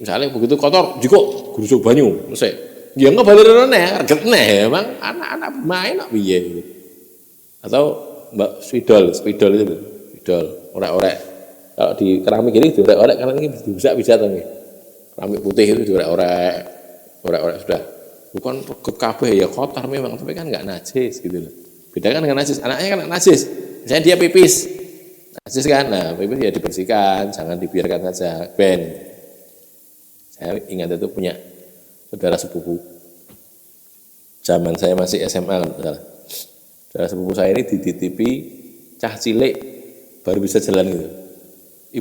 Misalnya begitu kotor, jiko gurusuk banyu, selesai. Ya enggak balik reneh, reget neh, emang anak-anak bermain kok piye gitu. Atau Mbak spidol itu, orek-orek. Kalau di keramik ini diorek-orek karena ini bisa tuh nih. Keramik putih itu diorek-orek sudah. Bukan reget kabeh ya kotor memang, tapi kan enggak najis gitu loh. Bedakan dengan najis, anaknya kan najis. Misalnya dia pipis. Najis kan, nah pipis ya dibersihkan, jangan dibiarkan saja. Saya ingat itu punya saudara sepupu. Zaman saya masih SMA kan, saudara sepupu saya ini dititipi cah cilik baru bisa jalan gitu.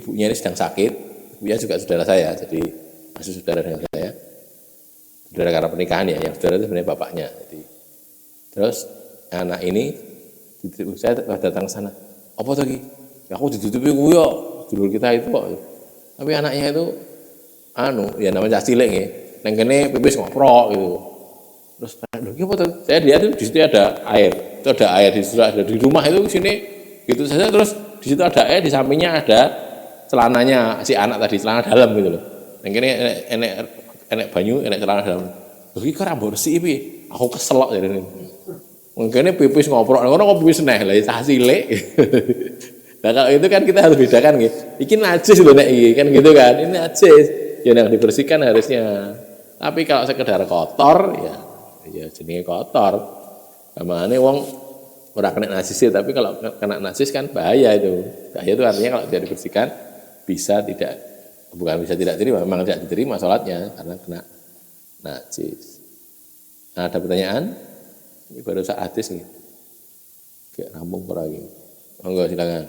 Ibunya ini sedang sakit, ibunya juga saudara saya, jadi masih saudara dengan saya. Saudara karena pernikahan ya, yang saudara itu sebenarnya bapaknya. Jadi, terus anak ini saya datang ke sana. Apa lagi? Ya, aku ditutupi kuyo, dulur kita itu kok. Tapi anaknya itu ya namanya cilik ya. Neng kene pipis ngoprok gitu. Terus lho iki apa tuh? Saya lihat itu di situ ada air. Itu ada air di situ, ada di rumah itu sini gitu saja, terus di situ ada air, di sampingnya ada celananya si anak tadi, celana dalam gitu loh. Neng kene enek banyu, enek celana dalam. Lho iki kok ora bersih piye? Aku kesel kok jadi ini. Mungkin pipis ngoprok, ngono kok pipis neh lah cah cilik. Nah kalau itu kan kita harus bedakan gitu. Iki najis lho nek iki kan gitu kan. Ini najis. Ya yang dibersihkan harusnya. Tapi kalau sekedar kotor ya jenenge kotor. Kamane wong ora kena najis sih, tapi kalau kena najis kan bahaya itu. Bahaya itu artinya kalau tidak dibersihkan bukan bisa tidak diterima, memang tidak diterima sholatnya karena kena najis. Nah, ada pertanyaan? Ini baru saat hadis nih. Kayak rampung lagi. Monggo silakan.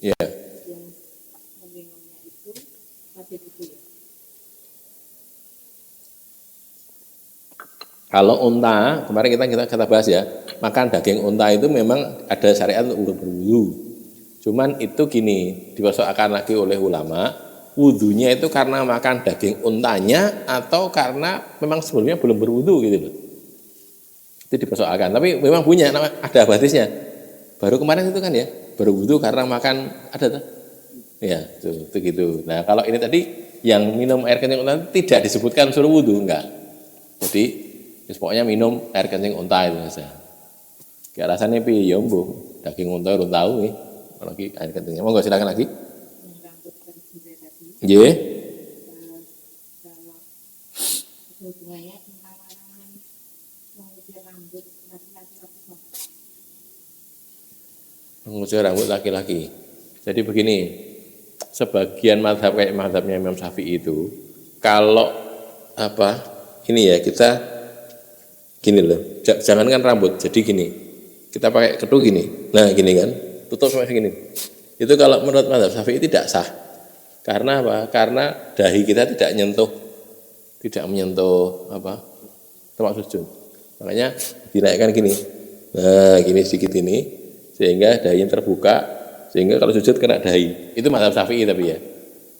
Iya. Kalau unta, kemarin kita bahas ya, makan daging unta itu memang ada syariat untuk berwudu. Cuman itu gini, dipersoalkan lagi oleh ulama, wudunya itu karena makan daging untanya atau karena memang sebelumnya belum berwudu gitu loh. Itu dipersoalkan, tapi memang punya, ada hadisnya. Baru kemarin itu kan ya, berwudu karena makan, ada tuh. Ya, itu gitu. Nah, kalau ini tadi yang minum air kencing unta tidak disebutkan suruh wudu, enggak. Jadi pokoknya minum air kencing unta itu saja. Kayak rasanya piye ya mbuh, daging unta urung tahu nih. Lagi air kencingnya. Monggo silakan lagi. Nggih. Mengukur rambut laki-laki. Jadi begini, sebagian mazhab kayak mazhabnya Imam Syafi'i itu, kalau ini ya, kita gini loh, jangankan rambut, jadi gini, kita pakai ketu gini, nah gini kan, tutup sampai segini. Itu kalau menurut mazhab Syafi'i tidak sah. Karena apa? Karena dahi kita tidak menyentuh tempat sujud. Makanya dinaikkan gini. Nah, gini sedikit ini sehingga dahinya terbuka, sehingga kalau sujud kena dahi. Itu mazhab Syafi'i tapi ya.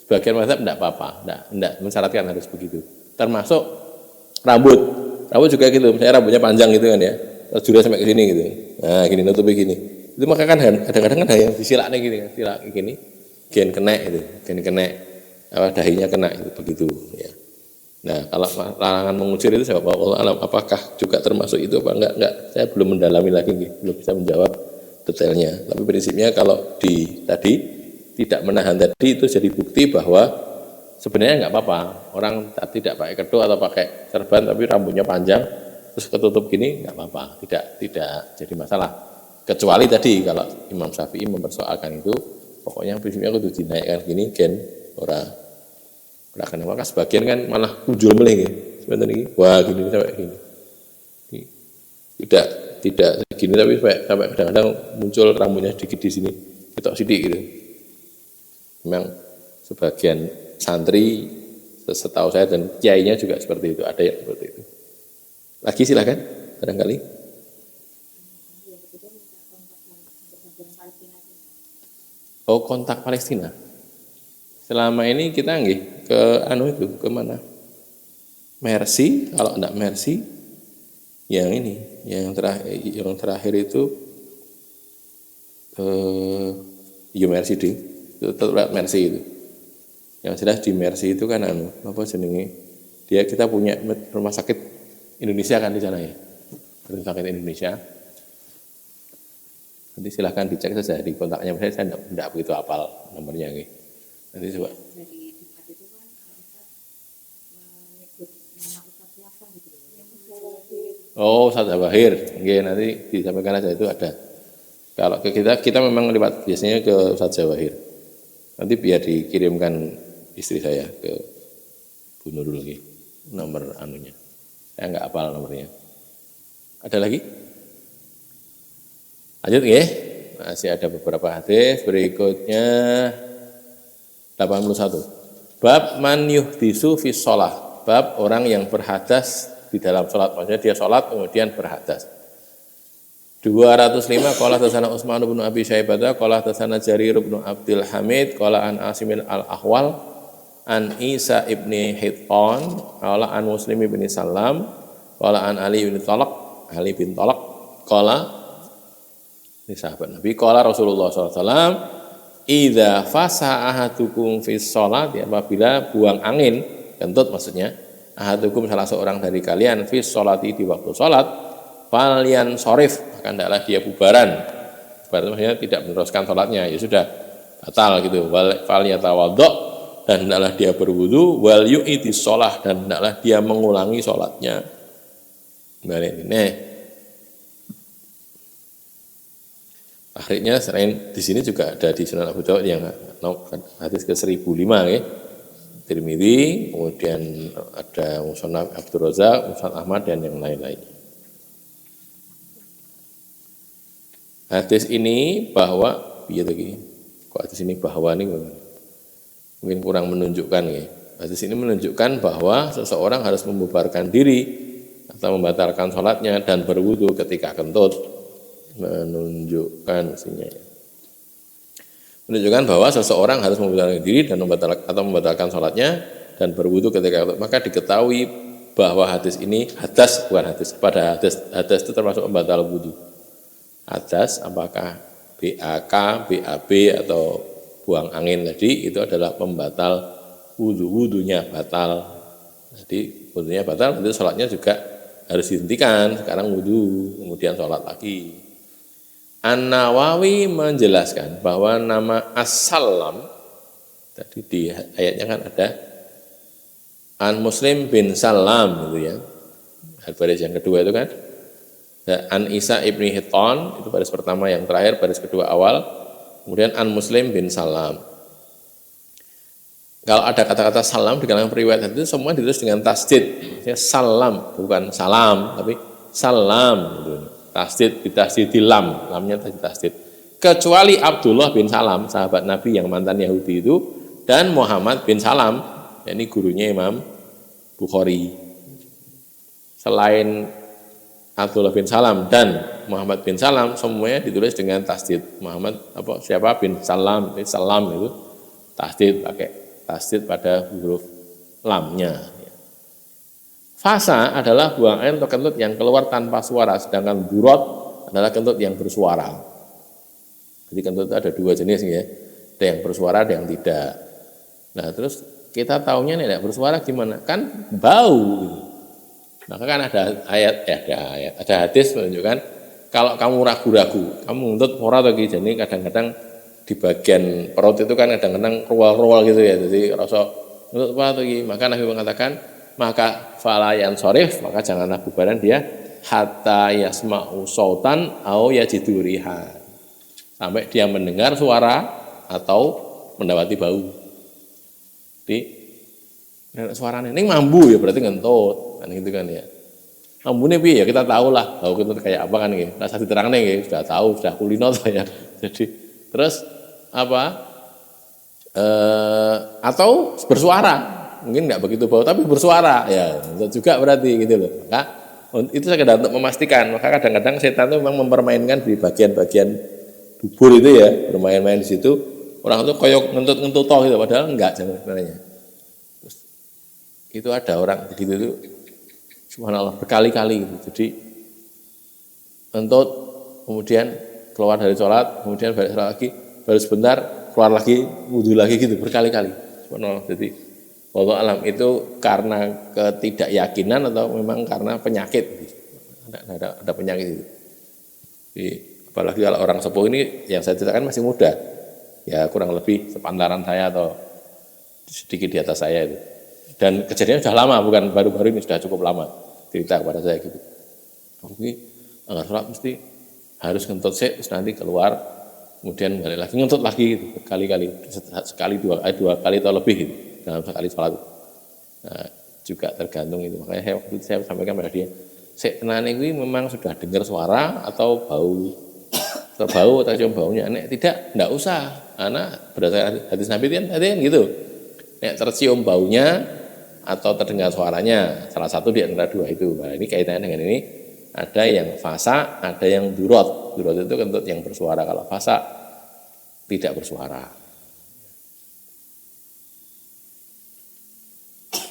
Sebagian mazhab enggak apa-apa, enggak mensyaratkan harus begitu. Termasuk rambut. Rambut juga gitu. Misalnya rambutnya panjang gitu kan ya. Terus juga sampai ke sini gitu. Nah, gini nutupi gini. Itu maka kan kadang-kadang kan ada yang disilaknya gini kan, silak gini. Gen kena itu, gen kena dahinya kena itu begitu ya. Nah, kalau larangan mengusir itu saya Allah apakah juga termasuk itu apa enggak? Saya belum mendalami lagi, belum bisa menjawab detailnya. Tapi prinsipnya kalau tadi tidak menahan tadi itu jadi bukti bahwa sebenarnya enggak apa-apa. Orang tidak pakai ketu atau pakai serban tapi rambutnya panjang terus ketutup gini enggak apa-apa, tidak jadi masalah. Kecuali tadi kalau Imam Syafi'i mempersoalkan itu, pokoknya prinsipnya kudu dinaikkan gini gen ora kena. Maka sebagian kan malah muncul meleh nggih. Sebentar iki. Wah, gini sampai gini. Tidak gini tapi sampai kadang-kadang muncul rambutnya sedikit di sini. Ketok sidik gitu. Memang sebagian santri setahu saya dan kiainya juga seperti itu, ada yang seperti itu. Lagi silakan barangkali. Oh, kontak Palestina. Selama ini kita ke ke mana? Mercy, kalau enggak Mercy, yang terakhir itu Mercy ding, itu tetap Mercy itu. Yang jelas di Mercy itu kan kita punya rumah sakit Indonesia kan di sana ya. Rumah sakit Indonesia. Nanti silahkan dicek saja di kontaknya, saya tidak begitu hafal nomornya nih. Nanti coba. Oh, Ustaz Zawahir, nanti disampaikan aja itu ada. Kalau ke kita memang lewat biasanya ke Ustaz Zawahir. Nanti biar dikirimkan istri saya ke Bu Nurul lagi nomor anunya. Saya nggak hafal nomornya. Ada lagi? Lanjut ya, masih ada beberapa hadis. Berikutnya 81. Bab man yuhdisu fi sholah. Bab orang yang berhadas di dalam sholat. Maksudnya dia sholat kemudian berhadas. 205. Qala tasana Utsman bin Abi Syaibah, qala tasana Jarir bin Abdul Hamid, qala an Asimin al-Ahwal, an Isa ibni Hitton, qala an Muslim bin Salam, qala an Ali bin Talaq, qala ini sahabat Nabi, qala Rasulullah SAW, idza fasa ahadukum fi sholat, apabila buang angin, kentut maksudnya, ahadukum salah seorang dari kalian fi sholati di waktu sholat, falyan sorif, maka hendaklah dia bubaran. Bubaran maksudnya tidak meneruskan sholatnya, ya sudah batal gitu. Fal yatawaddo, dan hendaklah dia berwudu, wal yu'iti sholah, dan hendaklah dia mengulangi sholatnya. Nah, akhirnya selain di sini juga ada di Sunan Abu Dawud yang hadis ke 1005 ya. Tirmidzi, kemudian ada Musnad Abdul Razak, Musnad Ahmad dan yang lain-lain. Hadis ini bahwa hadis ini bahwa ini mungkin kurang menunjukkan ya. Hadis ini menunjukkan bahwa seseorang harus membubarkan diri atau membatalkan sholatnya dan berwudu ketika kentut. Menunjukkan bahwa seseorang harus membatalkan diri dan membatalkan sholatnya dan berwudu ketika itu. Maka diketahui bahwa hadis ini pada hadas itu termasuk pembatal wudu. Hadas apakah BAK, BAB atau buang angin tadi itu adalah pembatal wudunya batal. Jadi wudunya batal, berarti sholatnya juga harus dihentikan. Sekarang wudu, kemudian sholat lagi. An-Nawawi menjelaskan bahwa nama As-Salam tadi di ayatnya kan ada An Muslim bin Salam gitu ya. Baris yang kedua itu kan An Isa ibni Hitton itu baris pertama yang terakhir, baris kedua awal. Kemudian An Muslim bin Salam. Kalau ada kata-kata salam di kalangan periwayat itu semua ditulis dengan tasdid. Ya, salam, bukan salam, tapi salam. Gitu. Tasdid, ditasdid di lam, lamnya tadi tasdid. Kecuali Abdullah bin Salam, sahabat Nabi yang mantan Yahudi itu, dan Muhammad bin Salam, ini gurunya Imam Bukhari. Selain Abdullah bin Salam dan Muhammad bin Salam, semuanya ditulis dengan tasdid. Muhammad siapa bin Salam, salam itu tasdid, pakai tasdid pada huruf lamnya. Fasa adalah buang air atau kentut yang keluar tanpa suara, sedangkan durot adalah kentut yang bersuara. Jadi kentut itu ada dua jenis ya, ada yang bersuara, ada yang tidak. Nah terus kita taunya nih tidak bersuara gimana? Kan bau. Gitu. Maka kan ada ada hadis menunjukkan kalau kamu ragu-ragu, kamu nuntut ora atau jadi kadang-kadang di bagian perut itu kan kadang-kadang rual-rual gitu ya, jadi rasa nuntut apa atau maka Nabi mengatakan maka falayan sorif, maka janganlah bubaran dia hatta yasma'u sautan au yajidu rihan, sampai dia mendengar suara atau mendapati bau. Di suaranya ini mambu ya berarti ngentut kan gitu kan ya. Mambune piye ya kita tahu lah bau kentut kayak apa kan gitu. Rasa diterangne nggih sudah tahu, sudah kulino ya. Jadi terus apa? Atau bersuara. Mungkin enggak begitu bau tapi bersuara ya juga berarti gitu loh. Maka itu sekedar untuk memastikan. Maka kadang-kadang setan itu memang mempermainkan di bagian-bagian dubur itu ya, bermain-main di situ. Orang itu koyok ngentut-ngentut toh gitu, padahal enggak sebenarnya. Terus itu ada orang begitu itu, subhanallah berkali-kali gitu. Jadi ngentut, kemudian keluar dari sholat, kemudian balik sholat lagi, baru sebentar keluar lagi, wudhu lagi gitu berkali-kali. Subhanallah. Jadi wallahu alam itu karena ketidakyakinan atau memang karena penyakit? Ada penyakit itu. Jadi, apalagi kalau orang sepuh ini yang saya ceritakan masih muda. Ya kurang lebih sepantaran saya atau sedikit di atas saya itu. Dan kejadiannya sudah lama, bukan baru-baru ini, sudah cukup lama cerita kepada saya gitu. Oke, agar sholat mesti harus ngentut sih, terus nanti keluar, kemudian balik lagi ngentut lagi gitu, berkali-kali, sekali dua kali atau lebih gitu, dalam sekali sholat. Nah, juga tergantung itu. Makanya waktu itu saya sampaikan pada dia, sik tenane kuwi memang sudah dengar suara atau bau, terbau atau cium baunya. Nek tidak, enggak usah. Karena berdasarkan hadis Nabi kan gitu. Nek tercium baunya atau terdengar suaranya, salah satu di antara dua itu. Nah, ini kaitannya dengan ini, ada yang fasa, ada yang durot. Durot itu kentut yang bersuara, kalau fasa tidak bersuara.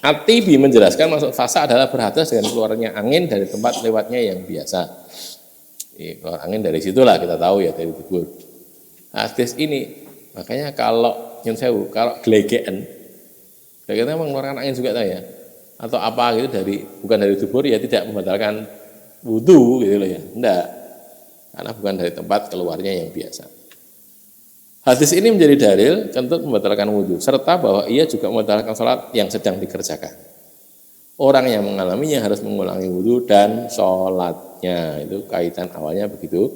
At-Tibi menjelaskan maksud fasa adalah berhadas dengan keluarnya angin dari tempat lewatnya yang biasa. Keluar angin dari situlah kita tahu ya, dari dubur. Hadis ini makanya kalau nyun sewu, kalau gelegean memang mengeluarkan angin juga ya, atau apa gitu bukan dari dubur ya tidak membatalkan wudu gitu loh ya, enggak, karena bukan dari tempat keluarnya yang biasa. Hadis ini menjadi dalil kentut membatalkan wudu serta bahwa ia juga membatalkan sholat yang sedang dikerjakan. Orang yang mengalaminya harus mengulangi wudu dan sholatnya, itu kaitan awalnya begitu.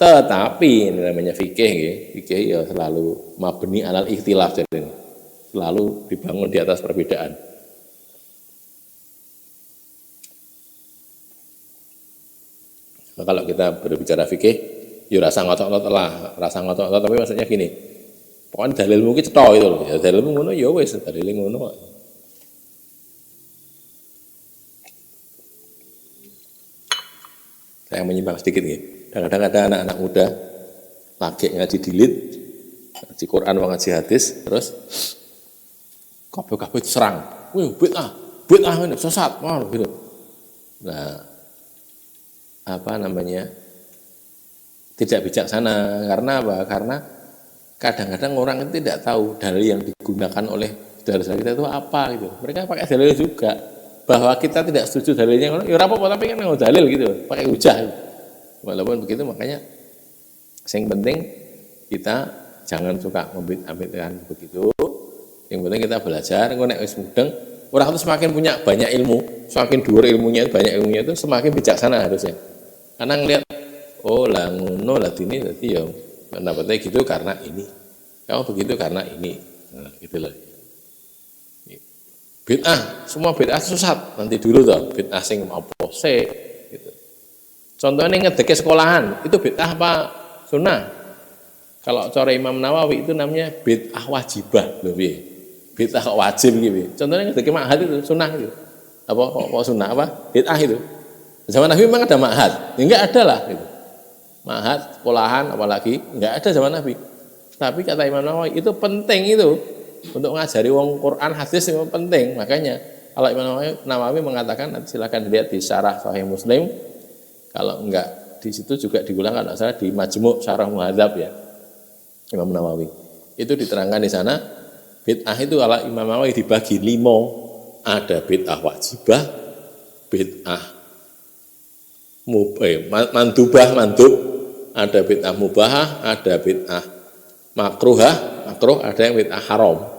Tetapi namanya fikih ya selalu mabni alal ikhtilaf, jadi selalu dibangun di atas perbedaan. Nah, kalau kita berbicara fikih, ya rasa ngotot tapi maksudnya gini, pokoknya dalilmu ki cetha itu loh, ya dalilmu ngono ya wis, dalilmu ngono. Saya menyimpang sedikit nih. Kadang-kadang ada anak-anak muda lagi ngaji dilit, ngaji Quran, ngaji hadis, terus kabeh serang. Wih, bid'ah ini sesat, gitu. Nah, apa namanya? Tidak bijaksana. Karena apa? Karena kadang-kadang orang itu tidak tahu dalil yang digunakan oleh saudara-saudara kita itu apa gitu. Mereka pakai dalil juga bahwa kita tidak setuju dalilnya, ya ora apa-apa tapi kan mau dalil gitu, pakai hujah. Walaupun begitu makanya yang penting kita jangan suka membit-ambitkan begitu. Yang penting kita belajar, engko nek wis mudeng, orang itu semakin punya banyak ilmu, semakin dhuwur ilmunya, banyak ilmunya itu semakin bijaksana harusnya. Karena ngelihat oh lah ngono lah dini dadi ya pendapatnya gitu karena ini. Kamu begitu karena ini. Nah, gitu loh. Bid'ah, semua bid'ah sesat. Nanti dulu toh, bid'ah sing apa sih gitu. Contohnya ngedeke sekolahan, itu bid'ah apa sunnah? Kalau cara Imam Nawawi itu namanya bid'ah wajibah, lho piye? Bid'ah kok wajib gitu. Contohnya ngedeke ma'had itu sunnah gitu. Apa kok sunnah apa? Bid'ah itu. Zaman Nabi memang ada ma'had, ya enggak ada lah gitu. Ma'had, sekolahan apalagi enggak ada zaman Nabi. Tapi kata Imam Nawawi itu penting itu. Untuk ngajari wong Quran hadis itu penting. Makanya kalau Imam Nawawi mengatakan, nanti silakan dilihat di Syarah Sahih Muslim. Kalau enggak di situ juga diulang kalau salah di Majmu' Syarah Muhadzab ya. Imam Nawawi. Itu diterangkan di sana bid'ah itu kalau Imam Nawawi dibagi 5. Ada bid'ah wajibah, bid'ah mandub, ada bid'ah mubahah, ada bid'ah makruh, ada yang bid'ah haram.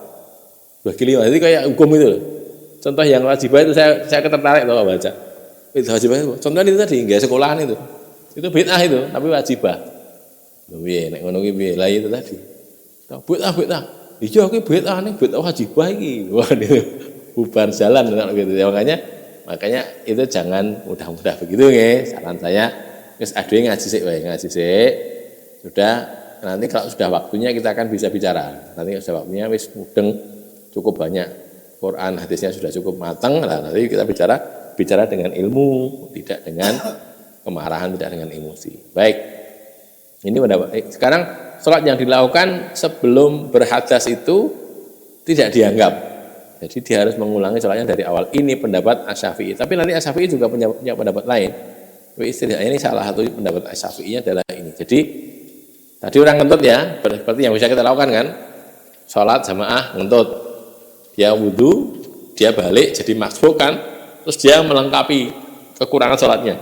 Bagi 5, jadi kayak hukum itu loh. Contoh yang wajibah itu saya tertarik loh baca. Itu wajibah itu. Contohnya itu tadi, enggak sekolahan itu. Itu bid'ah itu, tapi wajibah. Loh piye nek ngono ki piye? Lah itu tadi. Bid'ah. Iya ki bid'ah nih, bid'ah wajibah iki. Wah itu bubar jalan gitu. Ya, makanya itu jangan mudah-mudah begitu nggih. Saran saya wis aduh ngaji sik wae, Sudah nanti kalau sudah waktunya kita akan bisa bicara. Nanti sudah waktunya wis mudeng cukup banyak Quran hadisnya sudah cukup matang lah, nanti kita bicara dengan ilmu, tidak dengan kemarahan, tidak dengan emosi. Baik, ini pendapat. Sekarang sholat yang dilakukan sebelum berhadas itu tidak dianggap, jadi dia harus mengulangi sholatnya dari awal. Ini pendapat Asy-Syafi'i. Tapi nanti Asy-Syafi'i juga punya pendapat lain. Istilahnya ini salah satu pendapat Asy-Syafi'inya adalah ini. Jadi tadi orang ngentut ya, seperti yang bisa kita lakukan kan, sholat jamaah ngentut. Dia wudhu, dia balik jadi masbuk kan, terus dia melengkapi kekurangan sholatnya.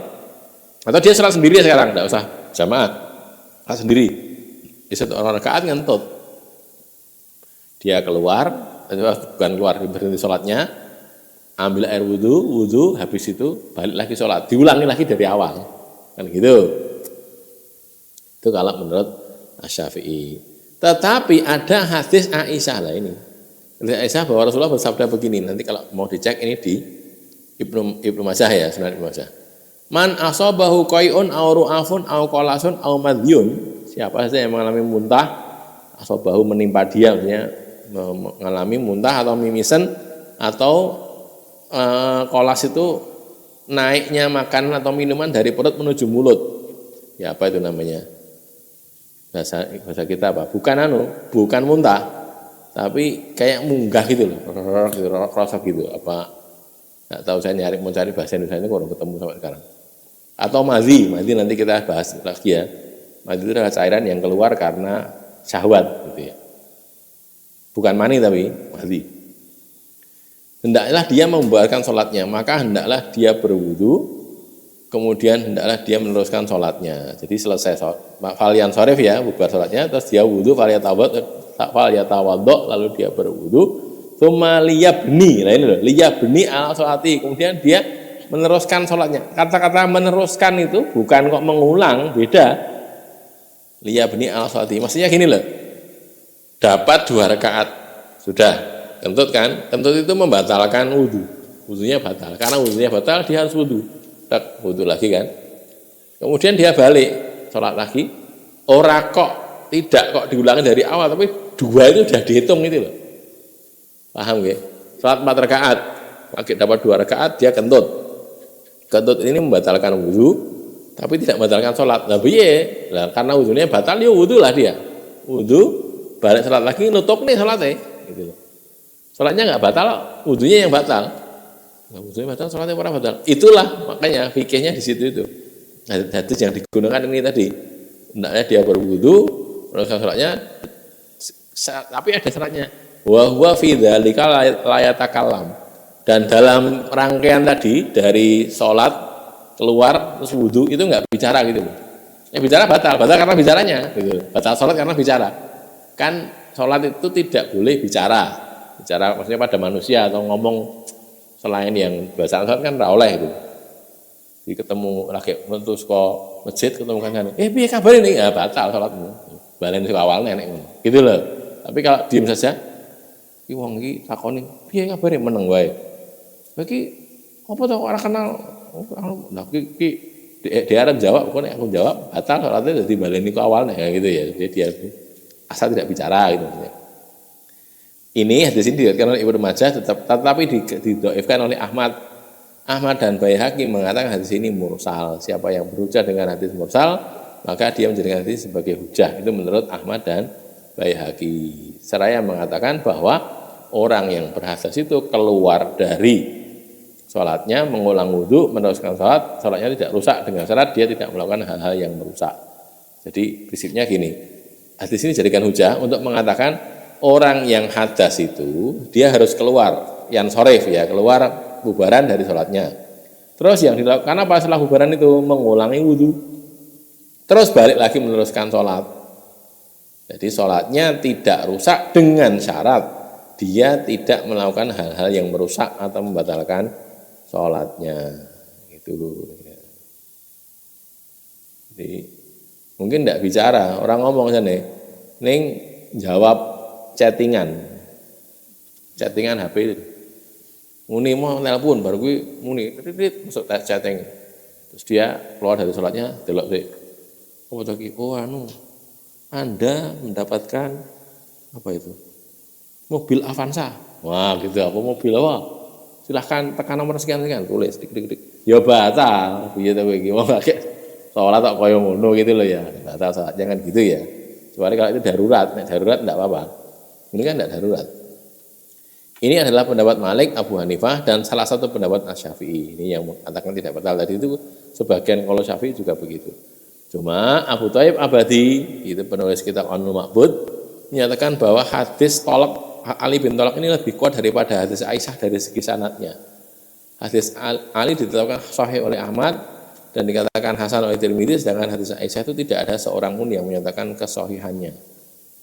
Atau dia sholat sendiri sekarang, tidak usah jamaah, sholat sendiri. Di satu orang rakaat ngentut. Dia keluar, bukan keluar, berhenti sholatnya, ambil air wudhu, habis itu balik lagi sholat, diulangi lagi dari awal, kan gitu. Itu kalau menurut Asy-Syafi'i. Tetapi ada hadis Aisyah lah ini. Aisyah bahwa Rasulullah bersabda begini, nanti kalau mau dicek ini di Ibnu Majah ya, Sunan Ibnu Majah. Man asabahu qai'un aw ru'afun aw qalasun aw madhyun, siapa saja yang mengalami muntah, asabahu menimpa dia, maksudnya mengalami muntah atau mimisen atau kolas itu naiknya makanan atau minuman dari perut menuju mulut. Ya apa itu namanya? Bahasa kita apa? Bukan muntah. Tapi kayak munggah gitu loh, rasa gitu, apa nggak tahu, saya mau cari bahasa Indonesia ini kurang ketemu sampai sekarang. Atau madhi nanti kita bahas lagi ya. Madhi itu adalah cairan yang keluar karena syahwat gitu ya, bukan mani tapi madhi. Hendaklah dia membubarkan sholatnya, maka hendaklah dia berwudu, kemudian hendaklah dia meneruskan sholatnya. Jadi selesai falian sorif ya, bubar sholatnya, terus dia wudu yatawaddo, lalu dia berwudu, tsumma liyabni. Nah ini loh, liyabni ala sholati, kemudian dia meneruskan sholatnya. Kata-kata meneruskan itu bukan kok mengulang, beda. Liyabni ala sholati, maksudnya gini loh, dapat 2 rakaat sudah kentut kan, kentut itu membatalkan wudunya batal, karena wudunya batal dia harus wudu lagi kan, kemudian dia balik sholat lagi, tidak kok diulangi dari awal, tapi 2 itu sudah dihitung itu loh. Paham nggih? Salat 4 rakaat, lagi dapat 2 rakaat dia kentut. Kentut ini membatalkan wudu, tapi tidak membatalkan sholat. Nah piye? Lah karena wudunya batal, ya wudu lah dia. Wudu, balik sholat lagi, nutup nih sholatnya. Gitu loh. Sholatnya nggak batal, wudunya yang batal. Nah, wudunya batal, sholatnya orang batal. Itulah makanya fikihnya di situ itu. Hadis yang digunakan ini tadi. Hendaknya dia berwudu, meneruskan sholatnya, tapi ada syaratnya. Wa huwa fi dzalika la yatakallam. Dan dalam rangkaian tadi dari sholat keluar terus wudu itu nggak bicara gitu. Bicara batal karena bicaranya, gitu. Batal sholat karena bicara. Kan sholat itu tidak boleh bicara maksudnya pada manusia atau ngomong selain yang bahasa sholat kan nggak oleh itu. Jadi ketemu lagi terus kok masjid ketemu kan, piye kabar ini? Ya batal sholatmu. Balen sing awalnya nek ngono. Gitu loh. Tapi kalau diam saja Ki wong iki takoni, "Piye kabare meneng wae?" Iki apa to ora kenal? Lah ki dia arep jawab, kok nek aku jawab batal salatnya dadi baleni ku awal nek gitu ya. Jadi dia asal tidak bicara gitu. Ini hadis ini diriwayatkan oleh Ibnu Majah tetapi didhaifkan oleh Ahmad. Ahmad dan Baihaqi mengatakan hadis ini mursal. Siapa yang berhujjah dengan hadis mursal, maka dia menjadikan hadis sebagai hujjah. Itu menurut Ahmad dan Baihaqi. Seraya mengatakan bahwa orang yang berhadas itu keluar dari sholatnya, mengulang wudhu, meneruskan sholat, sholatnya tidak rusak dengan syarat dia tidak melakukan hal-hal yang merusak. Jadi prinsipnya gini, hadis ini jadikan hujah untuk mengatakan orang yang hadas itu dia harus keluar, yang soref ya, keluar bubaran dari sholatnya. Terus yang dilakukan apa setelah bubaran itu? Mengulangi wudhu, terus balik lagi meneruskan sholat. Jadi sholatnya tidak rusak dengan syarat dia tidak melakukan hal-hal yang merusak atau membatalkan sholatnya. Gitu. Jadi mungkin tidak bicara, orang ngomong sana, Ning jawab chattingan HP muni mau nelpon baru gue muni masuk chatting, terus dia keluar dari sholatnya delok sih apa tadi, oh Anda mendapatkan apa itu mobil Avanza, wah gitu, apa mobil apa, silahkan tekan nomor sekian tulis dik ya batal piye to kowe iki wong gak sholat tak koyo ngono gitu loh ya, batal sholat, jangan gitu ya. Kecuali kalau itu darurat, nek darurat enggak apa-apa. Ini kan enggak darurat. Ini adalah pendapat Malik, Abu Hanifah, dan salah satu pendapat Asy-Syafi'i. Ini yang mengatakan tidak batal. Tadi itu sebagian kalau Syafi'i juga begitu. Cuma Abu Thaib Abadi, itu penulis kitab Anul Ma'bud, menyatakan bahwa hadis tolak Ali bin Tolak ini lebih kuat daripada hadis Aisyah dari segi sanadnya. Hadis Ali ditetapkan sahih oleh Ahmad dan dikatakan hasan oleh Tirmidzi, sedangkan hadis Aisyah itu tidak ada seorang pun yang menyatakan kesahihannya.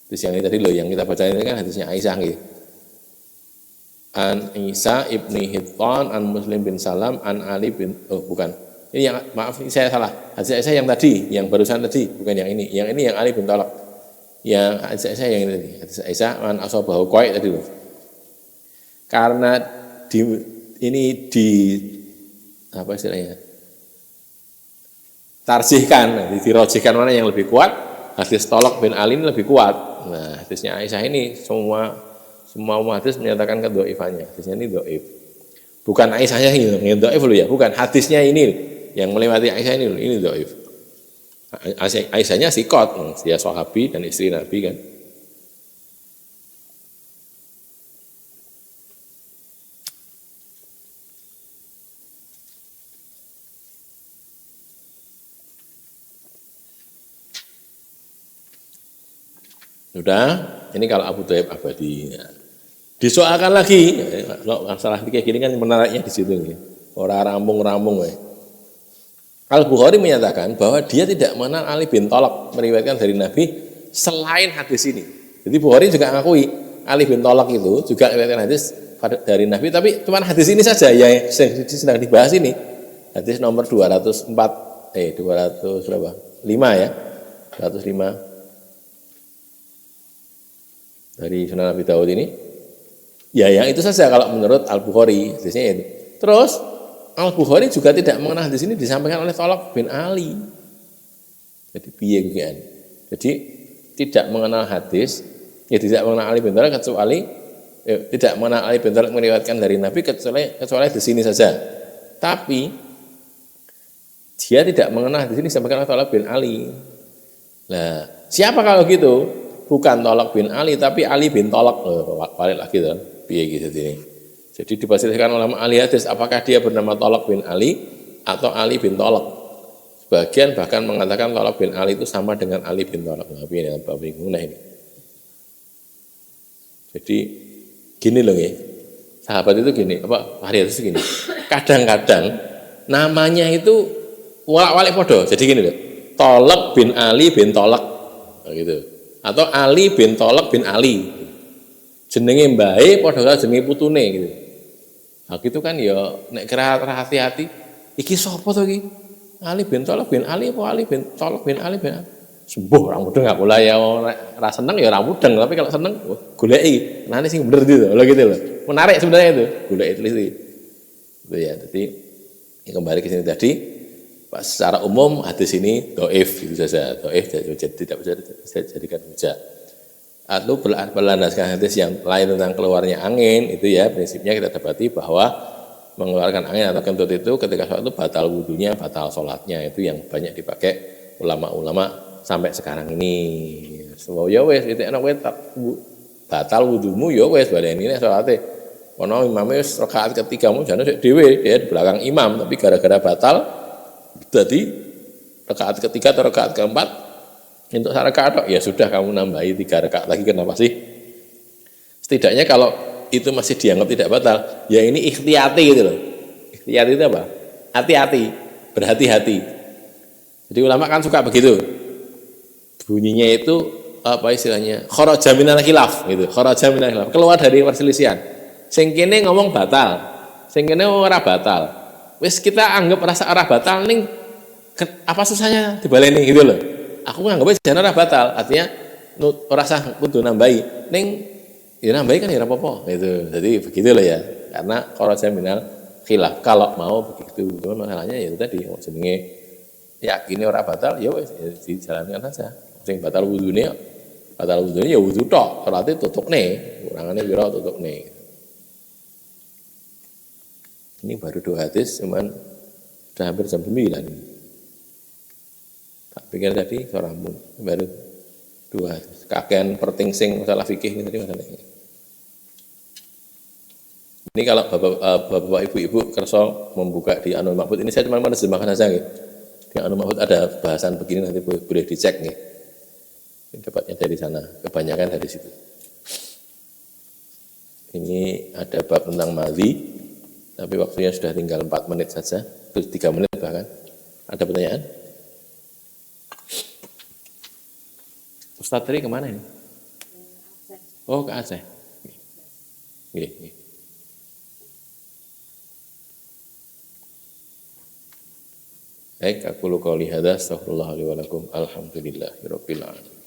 Hadis yang ini tadi loh, yang kita baca ini kan hadisnya Aisyah gitu. An Isa ibni Hittan, an Muslim bin Salam, an Ali bin, bukan. Ini yang, maaf saya salah. Hadis Aisyah yang tadi, yang barusan tadi, bukan yang ini. Yang ini yang Ali bin Tolak. Yang hadis Aisyah yang ini tadi. Hadis Aisyah an asabahu qai tadi loh. Karena ini apa istilahnya? Tarsihkan, dirojihkan mana yang lebih kuat, hadis Tolak bin Ali ini lebih kuat. Nah, hadisnya Aisyah ini semua hadis menyatakan kedhaifannya. Hadisnya ini dhaif. Bukan Aisyahnya yang dhaif loh ya, bukan hadisnya ini yang melewati Aisyah ini dhaif. Aisyahnya sikot, dia sahabi dan istri Nabi kan. Sudah, ini kalau Abu Thaib Abadi. Ya. Disoalkan lagi, kalau masalah kayak gini kan menariknya di situ ya. Orang rambung-rambung ya. Al-Bukhari menyatakan bahwa dia tidak mengenal Ali bin Tolak meriwayatkan dari Nabi selain hadis ini. Jadi Bukhari juga mengakui Ali bin Tolak itu juga meriwayatkan hadis dari Nabi, tapi cuma hadis ini saja yang sedang dibahas ini. Hadis nomor 204, 200 berapa? 5 ya. 205 dari Sunan Abi Dawud ini, ya yang itu saja kalau menurut Al-Bukhari hadisnya itu. Terus Al-Bukhari juga tidak mengenal hadis ini disampaikan oleh Tolak bin Ali. Jadi piye kan? Jadi tidak mengenal hadis, ya tidak mengenal Ali bin Tolak kecuali tidak mengenal Ali bin Tolak meriwayatkan dari Nabi kecuali di sini saja. Tapi dia tidak mengenal hadis ini disampaikan oleh Tolak bin Ali. Nah, siapa kalau gitu? Bukan Tolak bin Ali, tapi Ali bin Tolak. Balik lagi kan, piye gitu ini. Jadi diperselisihkan ulama ahli hadis apakah dia bernama Tolak bin Ali atau Ali bin Tolak. Sebagian bahkan mengatakan Tolak bin Ali itu sama dengan Ali bin Tolak. Nah, ini apa bingungnya ini. Jadi gini loh ya, sahabat itu gini, ahli hadis itu gini. Kadang-kadang namanya itu walak-walik podo. Jadi gini loh, Tolak bin Ali bin Tolak, nah, gitu. Atau Ali bin Tolak bin Ali, jenenge mbae padha karo jenenge putune gitu. Nah gitu kan ya nek kira hati-hati iki sapa to iki? Ali bin Tolak bin Ali apa Ali bin Tolak bin Ali bin Ali? sembuh orang mudeng aku lah ya ora seneng ya ora mudeng, tapi kalau seneng goleki nane sing bener gitu loh. Menarik sebenarnya itu, goleki teliti. Itu ya. Jadi kembali ke sini tadi, Pak, secara umum hadis ini dhaif gitu saja. Dhaif tidak bisa dijadikan hujah. Atau berlandaskan hadis yang lain tentang keluarnya angin, itu ya prinsipnya kita dapati bahwa mengeluarkan angin atau kentut itu ketika sholat itu batal wudunya, batal sholatnya, itu yang banyak dipakai ulama-ulama sampai sekarang ini. So ya wes itu enak wes batal wudumu ya wes baleni nek salate. Ono imame wis rakaat ketiga mu jane sik dhewe ya di belakang imam, tapi gara-gara batal jadi rakaat ketiga atau rakaat keempat untuk rakaat ya sudah kamu nambahi 3 rakaat lagi. Kenapa sih? Setidaknya kalau itu masih dianggap tidak batal, ya ini ikhtiyati gitu loh. Ikhtiyati itu apa? Hati-hati, berhati-hati. Jadi ulama kan suka begitu. Bunyinya itu apa istilahnya? Kharaja minal khilaf gitu. Kharaja minal khilaf, keluar dari perselisihan. Sing kene ngomong batal, sing kene ora batal. Wis kita anggap rasa ora batal ning apa susahnya dibaleni gitu loh. Aku nganggep jan ora batal, artinya ora usah kudu nambahi. Ning ya nambahi kan ya ora apa-apa gitu. Jadi begitu loh ya. Karena kharaja minal khilaf kalau mau begitu. Cuman masalahnya ya itu tadi jenenge yakini ora batal ya wis dijalankan saja. Sing batal wudune ya wudu tok, salate tutupne, kurangane pira tutupne. Ini baru 2 hadis, cuman sudah hampir jam 9. Tak pikir tadi sorampun, baru 2 hadis. Kakean pertingsing masalah fikih ini tadi masalah ini. Ini kalau bapak ibu-ibu kerso membuka di Anul Mahfud, ini saya cuma menerjemahkan saja gitu. Di Anul Mahfud ada bahasan begini, nanti boleh dicek nih. Ini dapatnya dari sana, kebanyakan dari situ. Ini ada bab tentang madhi, tapi waktunya sudah tinggal 4 menit saja, terus 3 menit bahkan. Ada pertanyaan? Ustadz tadi kemana ini? Oh, ke Aceh. Oke. Baik, aku qouli hadza, astaghfirullah li wa lakum, alhamdulillahirabbil alamin.